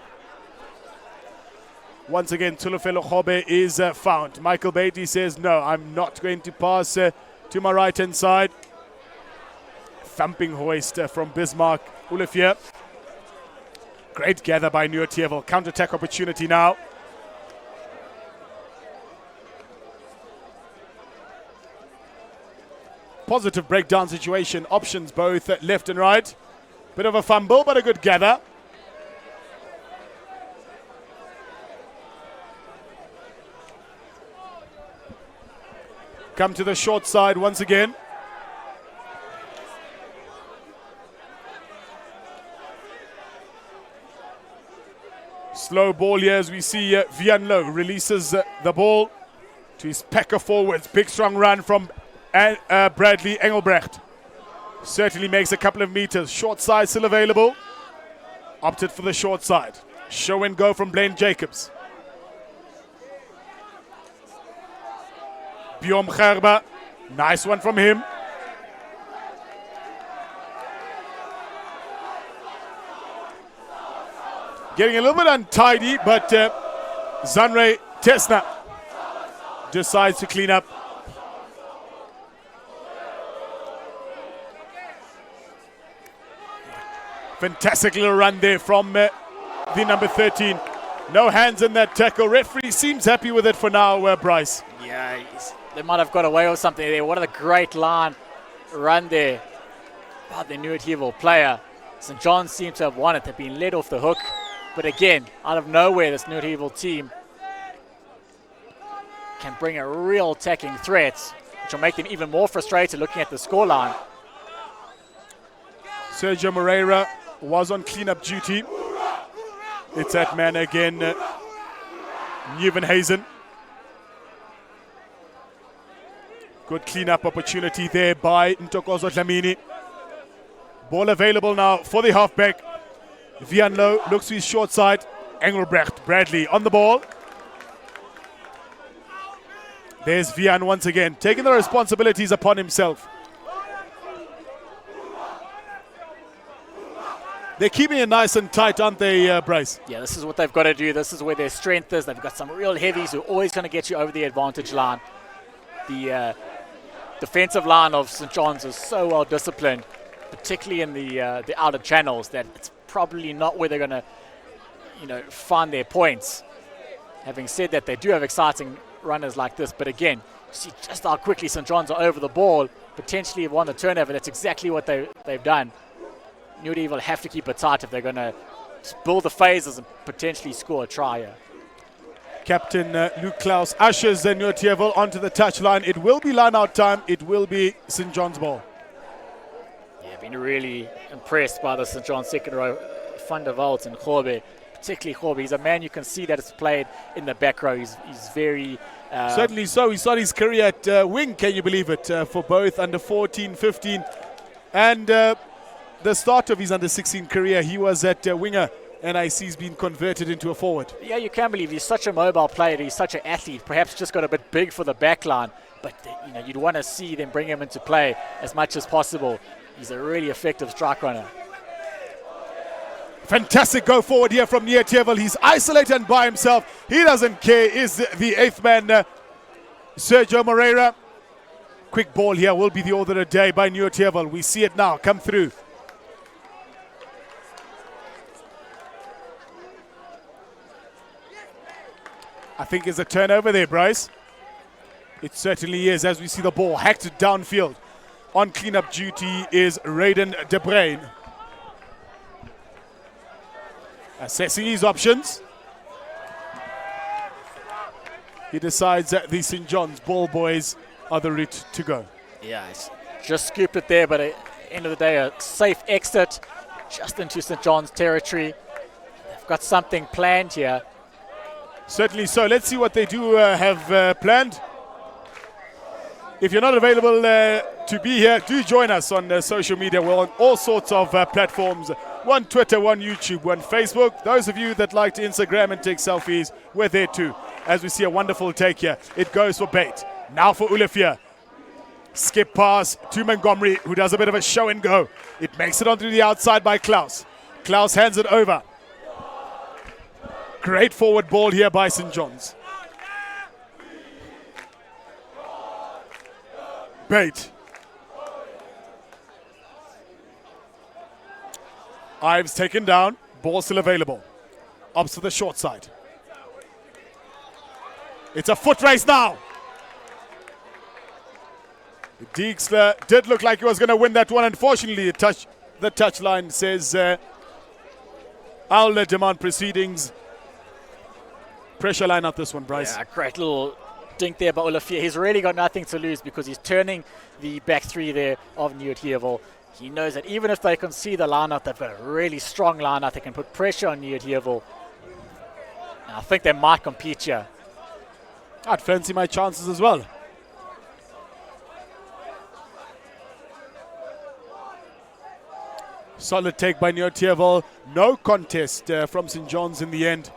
Once again, Tulofelo Khobe is found. Michael Beatty says, no, I'm not going to pass to my right-hand side. Thumping hoist from Bismarck. Olivier. Great gather by Noordheuwel. Counter-attack opportunity now. Positive breakdown situation. Options both left and right. Bit of a fumble, but a good gather. Come to the short side once again. Slow ball here as we see Vianlo releases the ball to his packer forwards. Big strong run from Bradley Engelbrecht. Certainly makes a couple of meters. Short side still available. Opted for the short side. Show and go from Blaine Jacobs. Bjorn Gerber. Nice one from him. Getting a little bit untidy, but Zanre Tesna decides to clean up. Fantastic little run there from the number 13. No hands in that tackle. Referee seems happy with it for now, Bryce. Yeah, they might have got away with something there. What a great line run there by the Noordheuwel player. St. John's seem to have won it. They've been let off the hook. But again, out of nowhere, this Noordheuwel team can bring a real attacking threat, which will make them even more frustrated looking at the scoreline. Sergio Moreira was on cleanup duty. It's that man again, Nieuwenhuizen. Good cleanup opportunity there by Ntokozo Dlamini. Ball available now for the halfback. Vianlo looks to his short side. Engelbrecht, Bradley on the ball. There's Vian once again, taking the responsibilities upon himself. They're keeping it nice and tight, aren't they, Bryce? Yeah, this is what they've got to do. This is where their strength is. They've got some real heavies who are always going to get you over the advantage line. The defensive line of St. John's is so well disciplined, particularly in the outer channels, that it's probably not where they're going to, find their points. Having said that, they do have exciting runners like this, but again, see just how quickly St. John's are over the ball, potentially have won the turnover. That's exactly what they've done. Noordheuwel have to keep it tight if they're going to build the phases and potentially score a try here. Captain Luke Klaus ushers Noordheuwel onto the touchline. It will be line-out time. It will be St. John's ball. Yeah, I've been really impressed by the St. John's second row, Van der Walt and Khobe, particularly Khobe. He's a man you can see that has played in the back row. He's very... Certainly so. He started his career at wing, can you believe it, for both under 14, 15, and the start of his under 16 career, he was at winger, and I see he's been converted into a forward. Yeah, you can believe he's such a mobile player. He's such an athlete. Perhaps just got a bit big for the back line, but you'd want to see them bring him into play as much as possible. He's a really effective strike runner. Fantastic go forward here from Noordheuwel. He's isolated and by himself. He doesn't care. Is the eighth man Sergio Moreira. Quick ball here will be the order of the day by Noordheuwel. We see it now come through. I think it's a turnover there, Bryce. It certainly is, as we see the ball hacked downfield. On cleanup duty is Raiden De Bruin. Assessing his options. He decides that the St. John's ball boys are the route to go. Yeah, it's just scooped it there, but at the end of the day, a safe exit just into St. John's territory. They've got something planned here. Certainly so. Let's see what they do have planned. If you're not available to be here, do join us on social media. We're on all sorts of platforms. One Twitter, one YouTube, one Facebook. Those of you that like to Instagram and take selfies, we're there too. As we see a wonderful take here. It goes for bait. Now for Olivia. Skip pass to Montgomery, who does a bit of a show and go. It makes it onto the outside by Klaus. Klaus hands it over. Great forward ball here by St. John's. Bait. Ives taken down. Ball still available. Up to the short side. It's a foot race now. Deeksler did look like he was going to win that one. Unfortunately, the touch line says I'll demand proceedings. Pressure line up this one, Bryce. Yeah, great little dink there by Olafia. He's really got nothing to lose because he's turning the back three there of Noordheuwel. He knows that even if they can see the lineup, they've got a really strong lineup. They can put pressure on Noordheuwel. I think they might compete here. I'd fancy my chances as well. Solid take by Noordheuwel. No contest from St. John's in the end.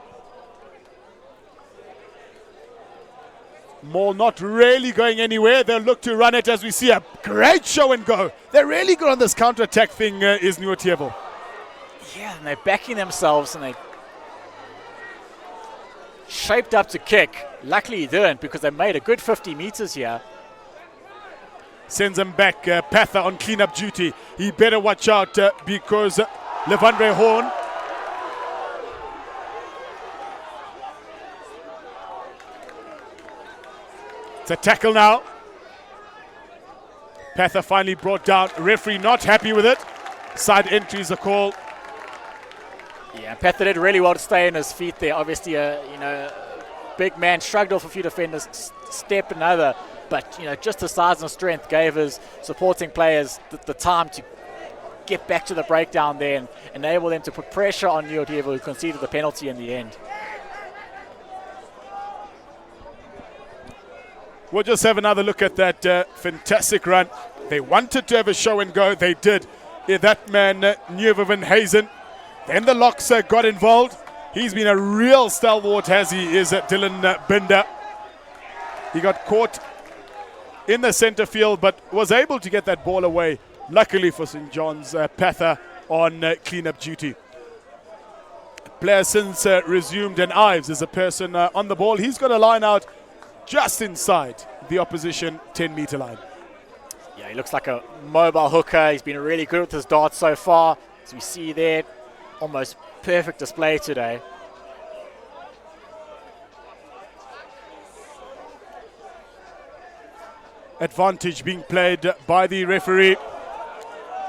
Maul not really going anywhere. They'll look to run it as we see a great show and go. They're really good on this counter-attack thing, is Noordheuwel. Yeah, and they're backing themselves and they shaped up to kick. Luckily he didn't because they made a good 50 meters here. Sends him back. Pather on cleanup duty. He better watch out because Levandre Horn. It's a tackle now. Pather finally brought down. Referee not happy with it. Side entry is a call. Yeah, Pather did really well to stay on his feet there. Obviously, big man shrugged off a few defenders, step another. But, just the size and strength gave his supporting players the time to get back to the breakdown there and enable them to put pressure on Noordheuwel, who conceded the penalty in the end. We'll just have another look at that fantastic run. They wanted to have a show and go. They did. Yeah, that man, Nieuwe Hazen. Then the Locks got involved. He's been a real stalwart, has he, is Dylan Binder. He got caught in the center field, but was able to get that ball away. Luckily for St. John's, Pather on cleanup duty. Player since resumed, and Ives is a person on the ball. He's got a line out just inside the opposition 10-meter line. Yeah, he looks like a mobile hooker. He's been really good with his darts so far. As we see there, almost perfect display today. Advantage being played by the referee.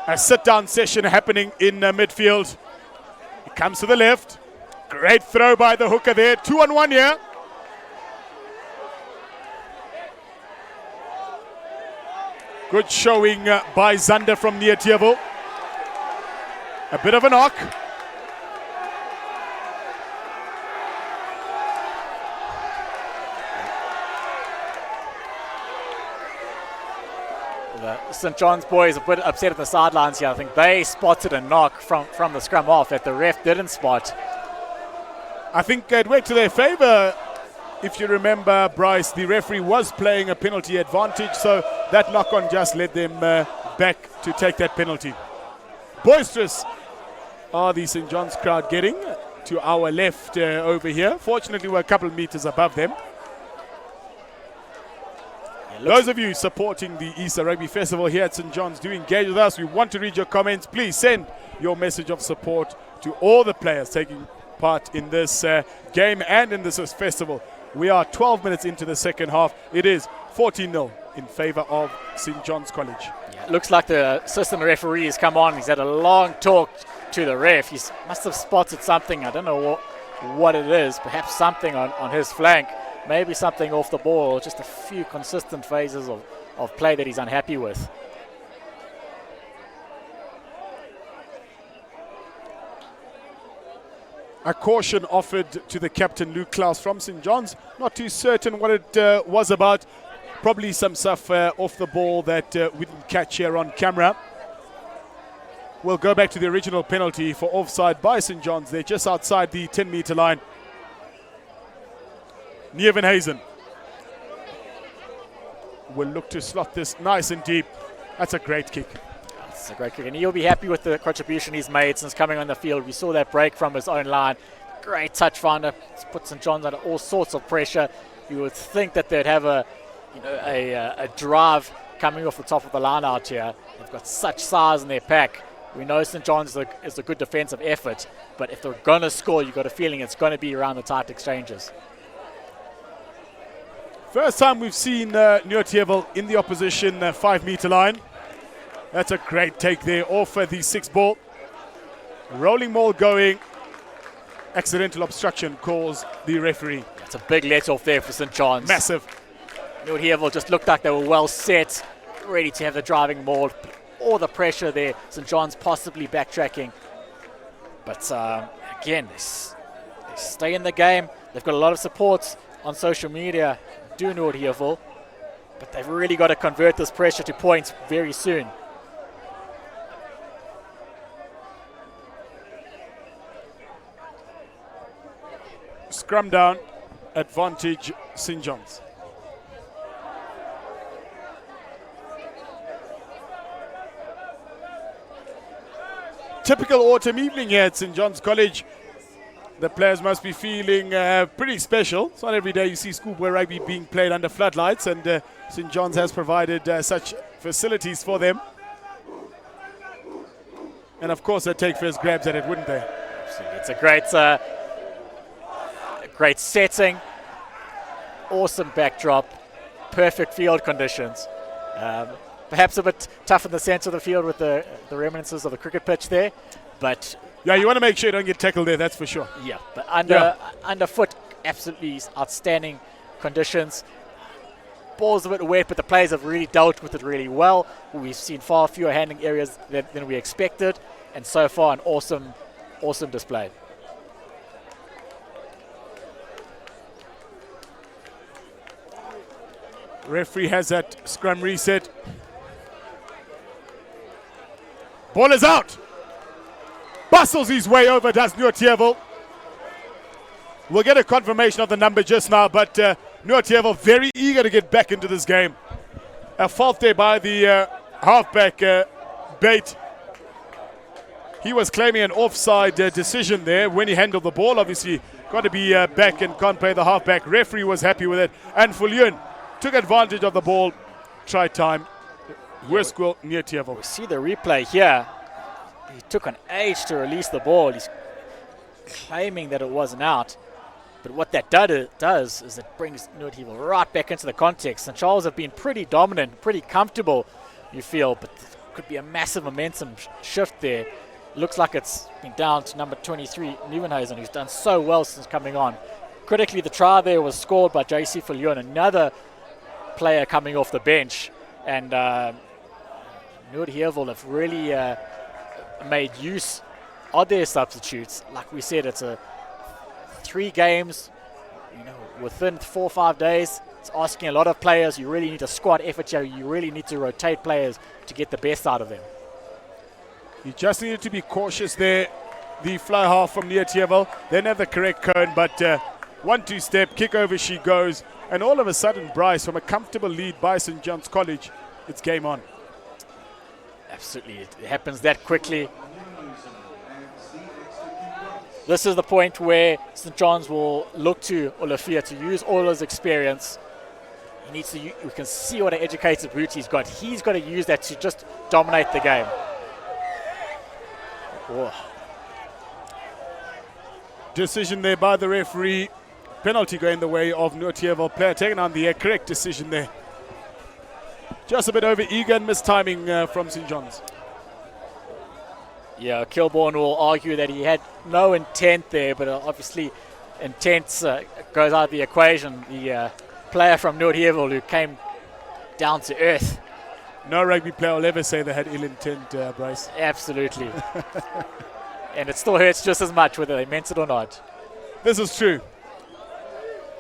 A sit-down session happening in midfield. He comes to the left. Great throw by the hooker there. 2-on-1 here. Good showing by Zander from Noordheuwel. A bit of a knock. The St. John's boys are a bit upset at the sidelines here. I think they spotted a knock from the scrum off that the ref didn't spot. I think it went to their favor. If you remember, Bryce, the referee was playing a penalty advantage, so that knock-on just led them back to take that penalty. Boisterous are the St. John's crowd getting to our left over here. Fortunately, we're a couple of meters above them. Those of you supporting the Easter Rugby Festival here at St. John's, do engage with us. We want to read your comments. Please send your message of support to all the players taking part in this game and in this festival. We are 12 minutes into the second half. It is 14-0 in favour of St. John's College. Yeah, it looks like the assistant referee has come on. He's had a long talk to the ref. He must have spotted something. I don't know what it is. Perhaps something on his flank. Maybe something off the ball. Just a few consistent phases of play that he's unhappy with. A caution offered to the captain, Luke Klaus, from St. John's. Not too certain what it was about. Probably some stuff off the ball that we didn't catch here on camera. We'll go back to the original penalty for offside by St. John's. They're just outside the 10-meter line. Nieuwenhuizen will look to slot this nice and deep. That's a great kick. That's a great kick, and he'll be happy with the contribution he's made since coming on the field. We saw that break from his own line. Great touch finder. It's put St. John's under all sorts of pressure. You would think that they'd have a drive coming off the top of the line out here. They've got such size in their pack. We know St. John's is a good defensive effort, but if they're going to score, you've got a feeling it's going to be around the tight exchanges. First time we've seen Noordheuwel in the opposition 5-meter line. That's a great take there off the 6 ball. Rolling ball going. Accidental obstruction calls the referee. It's a big let off there for St. John's. Massive. Noordheuwel just looked like they were well set, ready to have the driving ball. All the pressure there. St. John's possibly backtracking. But again, they stay in the game. They've got a lot of support on social media. Do Noordheuwel, but they've really got to convert this pressure to points very soon. Scrum down, advantage St. John's. Typical autumn evening here at St. John's College. The players must be feeling pretty special. It's not every day you see schoolboy rugby being played under floodlights, and St. John's has provided such facilities for them. And of course, they'd take first grabs at it, wouldn't they? Absolutely. It's a great setting, awesome backdrop, perfect field conditions. Perhaps a bit tough in the centre of the field with the remnants of the cricket pitch there, but yeah, you want to make sure you don't get tackled there, that's for sure. Yeah, but underfoot, absolutely outstanding conditions. Ball's a bit wet, but the players have really dealt with it really well. We've seen far fewer handling areas than we expected, and so far an awesome display. Referee has that scrum reset. Ball is out. Bustles his way over, does Noordheuwel. We'll get a confirmation of the number just now, but Noordheuwel very eager to get back into this game. A fault there by the halfback, Bate. He was claiming an offside decision there when he handled the ball. Obviously, got to be back and can't play the halfback. Referee was happy with it. And Fullion took advantage of the ball. Try time. Worst goal, Noordheuwel. We see the replay here. He took an age to release the ball. He's claiming that it wasn't out. But what that does is it brings Noordheuwel right back into the context. St. Charles have been pretty dominant, pretty comfortable, you feel, but there could be a massive momentum shift there. Looks like it's been down to number 23, Nieuwenhuizen, who's done so well since coming on. Critically, the try there was scored by JC Fullion, another player coming off the bench. And Noordheuwel have really made use of their substitutes. Like we said, it's 3 games, within 4 or 5 days. It's asking a lot of players. You really need a squad effort here. You really need to rotate players to get the best out of them. You just needed to be cautious there. The fly half from Noordheuwel. Then have the correct cone, but 1-2 step, kick over she goes. And all of a sudden, Bryce, from a comfortable lead by St. John's College, it's game on. Absolutely, it happens that quickly. This is the point where St. John's will look to Olafia to use all his experience. he needs to. We can see what an educated boot he's got. He's got to use that to just dominate the game. Oh. Decision there by the referee. Penalty going the way of Noordheuwel. Player taking on the correct decision there. Just a bit over eager and mistiming from St. John's. Yeah, Kilbourne will argue that he had no intent there, but obviously intent goes out of the equation. The player from Noordheuwel who came down to earth. No rugby player will ever say they had ill intent, Bryce. Absolutely. And it still hurts just as much whether they meant it or not. This is true.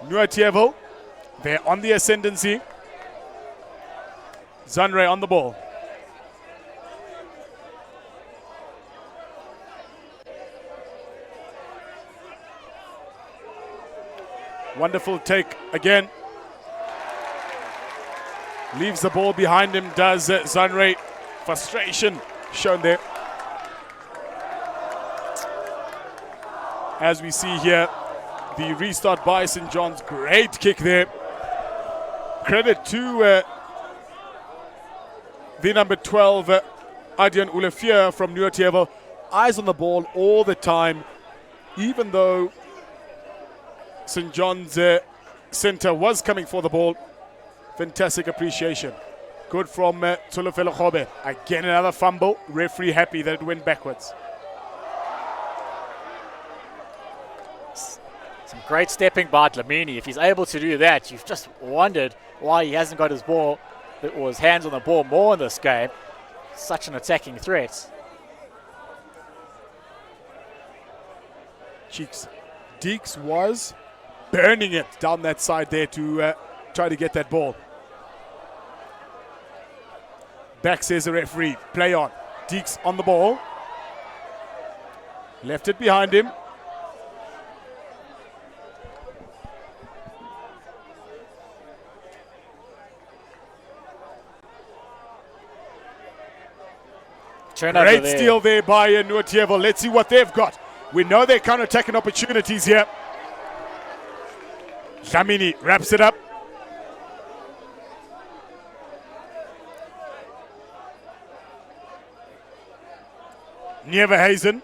Noordheuwel, they're on the ascendancy. Zanre on the ball. Wonderful take again. Leaves the ball behind him, does Zanre. Frustration shown there. As we see here, the restart by St. John's. Great kick there. Credit to the number 12, Adrian Ulefier from Noordheuwel. Eyes on the ball all the time, even though St. John's centre was coming for the ball. Fantastic appreciation. Good from Tulofelo Khobe. Again, another fumble. Referee happy that it went backwards. Some great stepping by Dlamini. If he's able to do that, you've just wondered why he hasn't got his ball or his hands on the ball more in this game. Such an attacking threat. Cheeks. Deeks was burning it down that side there to try to get that ball. Back says the referee. Play on. Deeks on the ball. Left it behind him. Great steal there by Noordheuwel. Let's see what they've got. We know they're counter-attacking opportunities here. Dlamini wraps it up. Neverhazen.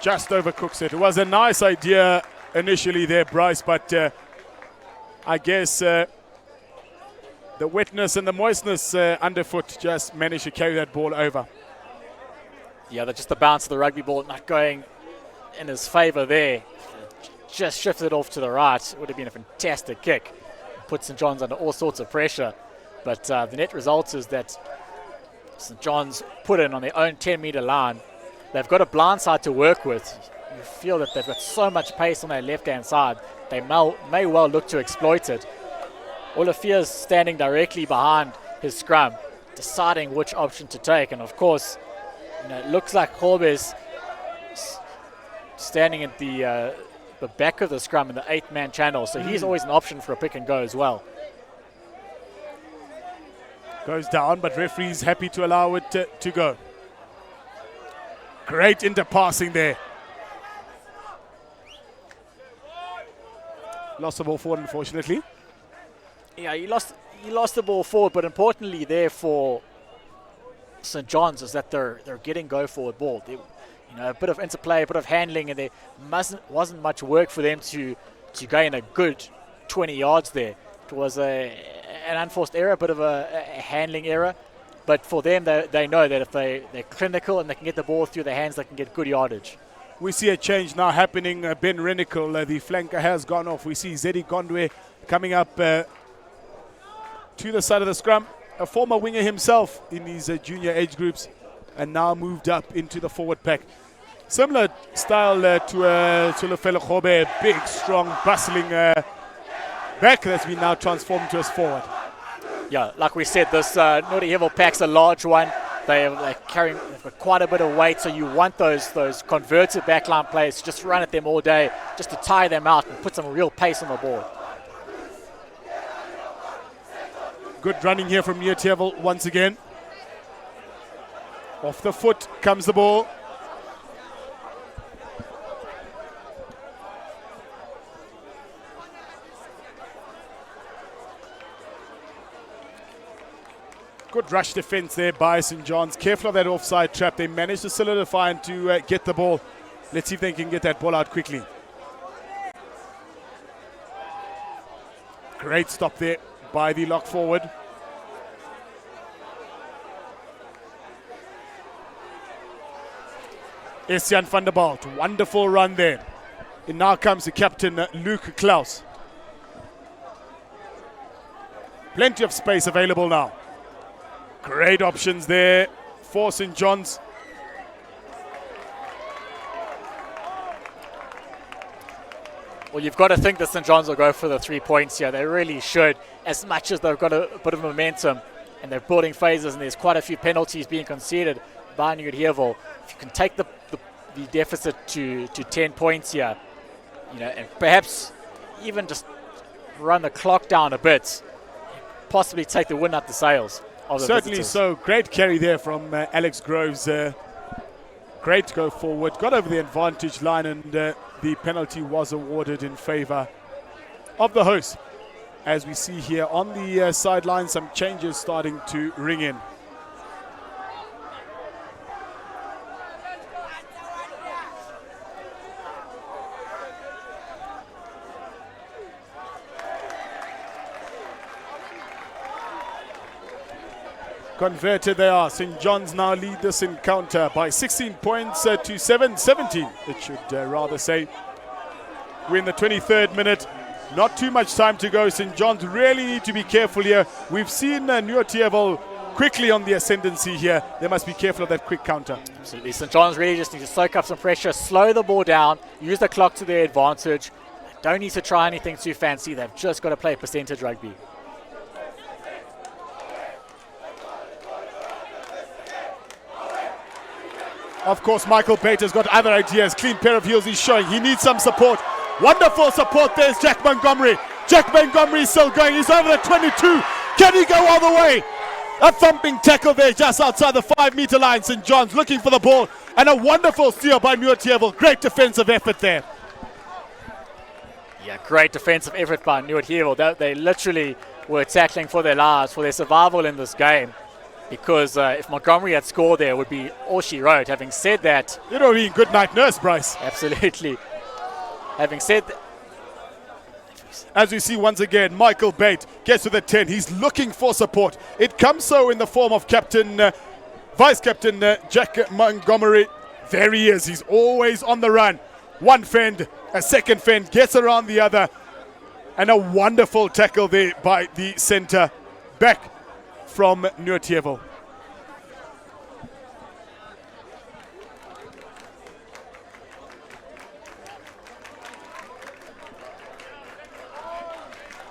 Just overcooks it. It was a nice idea initially there, Bryce, but I guess the wetness and the moistness underfoot just managed to carry that ball over. Yeah, just the bounce of the rugby ball not going in his favour there. Just shifted off to the right. It would have been a fantastic kick. Put St. John's under all sorts of pressure. But the net result is that St. John's put in on their own 10-metre line. They've got a blind side to work with. You feel that they've got so much pace on their left-hand side. They may well look to exploit it. Olafier's standing directly behind his scrum, deciding which option to take. And of course, it looks like Khobe's standing at the back of the scrum in the 8-man channel. So he's always an option for a pick and go as well. Goes down, but referee's happy to allow it to go. Great interpassing there. Lost the ball forward, unfortunately. Yeah, he lost the ball forward, but importantly there for St. John's is that they're getting go forward ball. A bit of interplay, a bit of handling, and there wasn't much work for them to gain a good 20 yards there. It was an unforced error, a bit of a handling error, but for them they know that if they're clinical and they can get the ball through their hands, they can get good yardage. We see a change now happening. Ben Renikel, the flanker, has gone off. We see Zedi Gondwe coming up to the side of the scrum, a former winger himself in these junior age groups, and now moved up into the forward pack. Similar style to Tulofelo Khobe, big, strong, bustling back that's been now transformed to us forward. Yeah, like we said, this Noordheuwel pack's a large one. They've got quite a bit of weight, so you want those converted backline players to just run at them all day, just to tire them out and put some real pace on the board. Good running here from Noordheuwel once again. Off the foot comes the ball. Good rush defense there by St. John's. Careful of that offside trap. They managed to solidify and to get the ball. Let's see if they can get that ball out quickly. Great stop there by the lock forward. Essian van der Balt, wonderful run there. And now comes the captain, Luke Klaus. Plenty of space available now. Great options there for St. John's. Well, you've got to think that St. John's will go for the 3 points here. They really should, as much as they've got a bit of momentum and they're building phases and there's quite a few penalties being conceded by Noordheuwel. If you can take the deficit to 10 points here, you know, and perhaps even just run the clock down a bit, possibly take the wind out the sails of the Certainly visitors. so. Great carry there from Alex Groves. Great go forward. Got over the advantage line, and the penalty was awarded in favor of the host. As we see here on the sideline, some changes starting to ring in. Converted they are. St. John's now lead this encounter by 16 points to 17. It should rather say. We're in the 23rd minute. Not too much time to go. St. John's really need to be careful here. We've seen Noordheuwel quickly on the ascendancy here. They must be careful of that quick counter. Absolutely. St. John's really just need to soak up some pressure, slow the ball down, use the clock to their advantage. Don't need to try anything too fancy. They've just got to play percentage rugby. Of course, Michael Bater's got other ideas. Clean pair of heels he's showing. He needs some support. Wonderful support. There's Jack Montgomery. Jack Montgomery is still going. He's over the 22. Can he go all the way? A thumping tackle there just outside the 5-meter line. St. John's looking for the ball. And a wonderful steal by Noordheuwel. Great defensive effort there. Yeah, great defensive effort by Noordheuwel. They literally were tackling for their lives, for their survival in this game. Because if Montgomery had scored there, it would be all she wrote. Having said that... You know, being good night nurse, Bryce. Absolutely. Having said that... As we see once again, Michael Bate gets to the 10. He's looking for support. It comes so in the form of Vice Captain Jack Montgomery. There he is. He's always on the run. One fend, a second fend, gets around the other. And a wonderful tackle there by the centre back from Noordheuwel.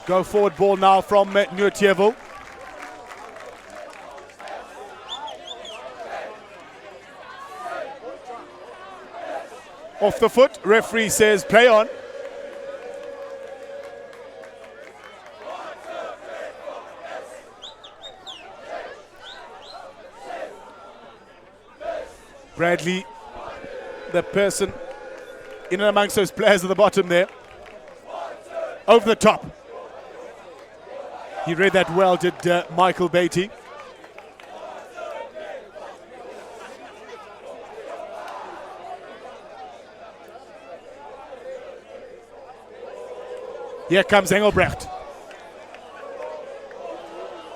Go forward ball now from Noordheuwel. Off the foot, referee says play on. Bradley, the person in and amongst those players at the bottom there. Over the top. He read that well, did Michael Beatty. Here comes Engelbrecht.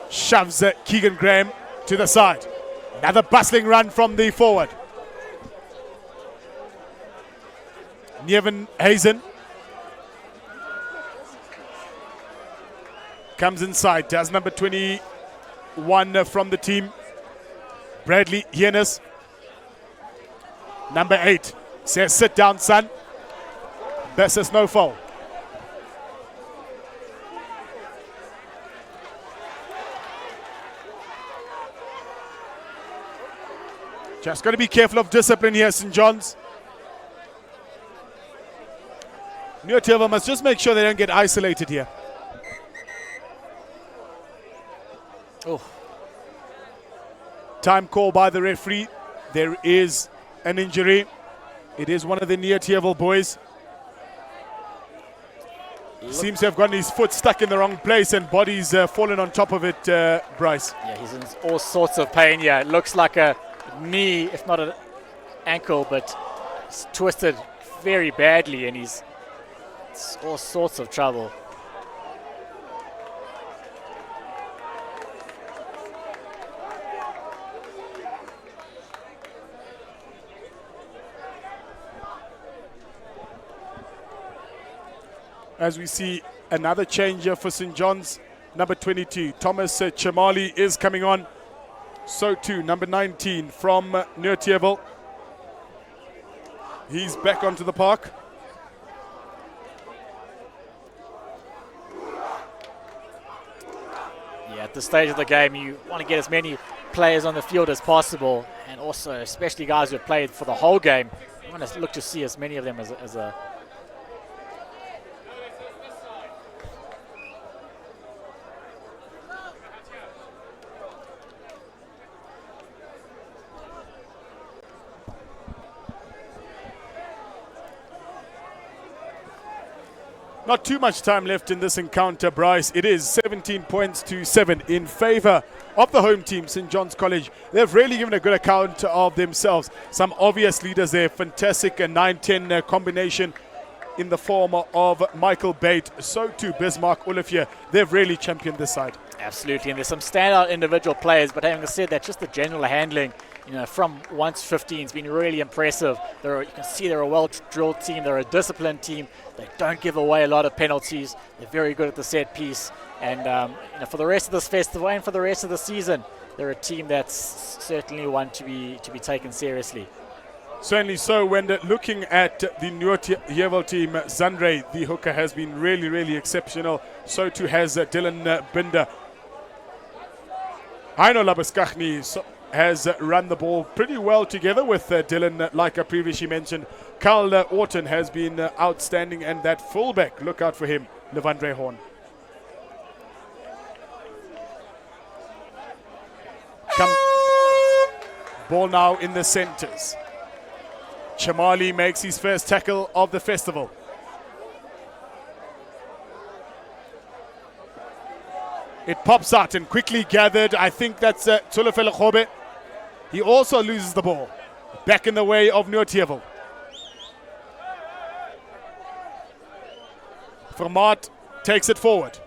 Shoves Keegan Graham to the side. Another bustling run from the forward. Nevin Hazen comes inside. Does number 21 from the team. Bradley Hienes. Number 8 says sit down, son. Bessus no foul. Just got to be careful of discipline here, St. John's. Noordheuwel must just make sure they don't get isolated here. Oh. Time call by the referee. There is an injury. It is one of the Noordheuwel boys. Seems to have gotten his foot stuck in the wrong place and body's fallen on top of it, Bryce. Yeah, he's in all sorts of pain here. It looks like a knee, if not an ankle, but it's twisted very badly and it's all sorts of trouble. As we see another changer for St. John's, number 22, Thomas Chamali is coming on. So too, number 19 from Noordheuwel. He's back onto the park. Yeah, at this stage of the game, you want to get as many players on the field as possible, and also, especially guys who have played for the whole game, you want to look to see as many of them as a Not too much time left in this encounter, Bryce. It is 17 points to 7 in favor of the home team, St. John's College. They've really given a good account of themselves. Some obvious leaders there. Fantastic 9-10 combination in the form of Michael Bate. So too Bismarck Olivier. They've really championed this side. Absolutely, and there's some standout individual players, but having said that, just the general handling, from 1 to 15 has been really impressive. You can see they're a well-drilled team. They're a disciplined team. They don't give away a lot of penalties. They're very good at the set piece. And for the rest of this festival and for the rest of the season, they're a team that's certainly one to be taken seriously. Certainly so. When looking at the Noordheuwel team, Zandre, the hooker, has been really, really exceptional. So too has Dylan Binder. Heino Labuskachny has run the ball pretty well together with Dylan, like I previously mentioned. Carl Orton has been outstanding, and that fullback, look out for him, Levandre Horn. Ball now in the centers. Chamali makes his first tackle of the festival. It pops out and quickly gathered. I think that's Tsulofelo Khobe. He also loses the ball. Back in the way of Noordheuwel. Vermaat takes it forward.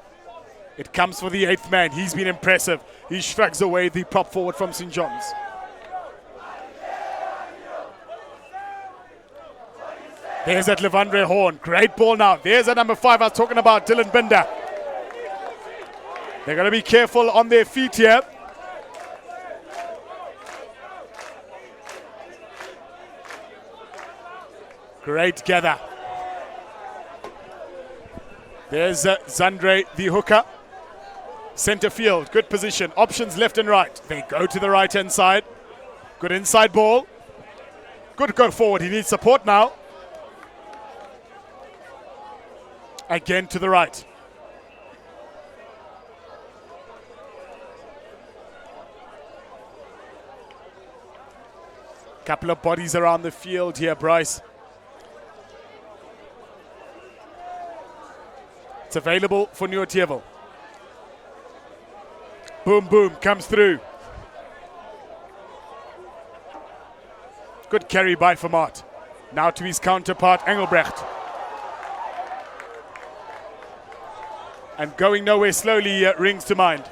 It comes for the 8th man. He's been impressive. He shrugs away the prop forward from St. John's. There's that Levandre Horn. Great ball now. There's that number 5 I was talking about, Dylan Binder. They're going to be careful on their feet here. Great gather. There's Zandre, the hooker. Center field, good position. Options left and right. They go to the right-hand side. Good inside ball. Good go forward. He needs support now. Again to the right. Couple of bodies around the field here, Bryce. It's available for Noordheuwel. Boom, boom, comes through. Good carry by Vermaat. Now to his counterpart, Engelbrecht. And going nowhere slowly rings to mind.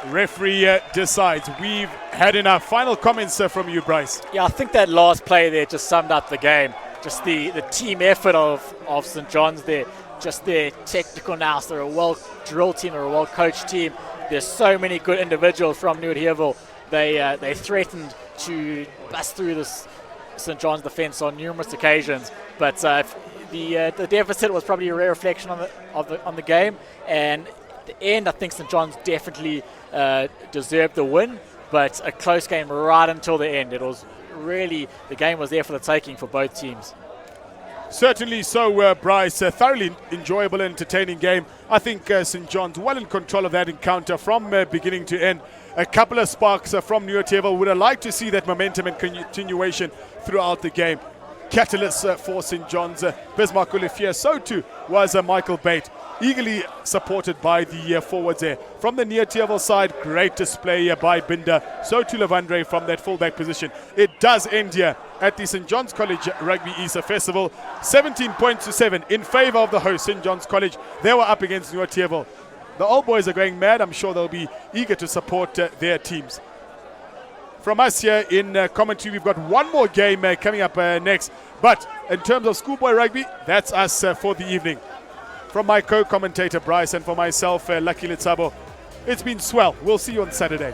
Referee decides. We've had enough. Final comments from you, Bryce. Yeah, I think that last play there just summed up the game. Just the team effort of St. John's there. Just their technical nous. They're a well-drilled team. They're a well-coached team. There's so many good individuals from Noordheuwel. They threatened to bust through this St. John's defence on numerous occasions. But the deficit was probably a rare reflection on the game. And at the end, I think St. John's definitely deserved the win, but a close game right until the end. It was really, the game was there for the taking for both teams. Certainly so, Bryce. A thoroughly enjoyable and entertaining game. I think St. John's well in control of that encounter from beginning to end. A couple of sparks from Noordheuwel. Would have liked to see that momentum and continuation throughout the game. Catalyst for St. John's. Bismarck Olivier. So too was Michael Bate. Eagerly supported by the forwards there. From the Noordheuwel side, great display by Binder. So too Lavandre from that fullback position. It does end here at the St. John's College Rugby Easter Festival. 17 points to 7 in favour of the host, St. John's College. They were up against Noordheuwel. The old boys are going mad. I'm sure they'll be eager to support their teams. From us here in commentary, we've got one more game coming up next. But in terms of schoolboy rugby, that's us for the evening. From my co-commentator Bryce and for myself, Lucky Litsabo, it's been swell. We'll see you on Saturday.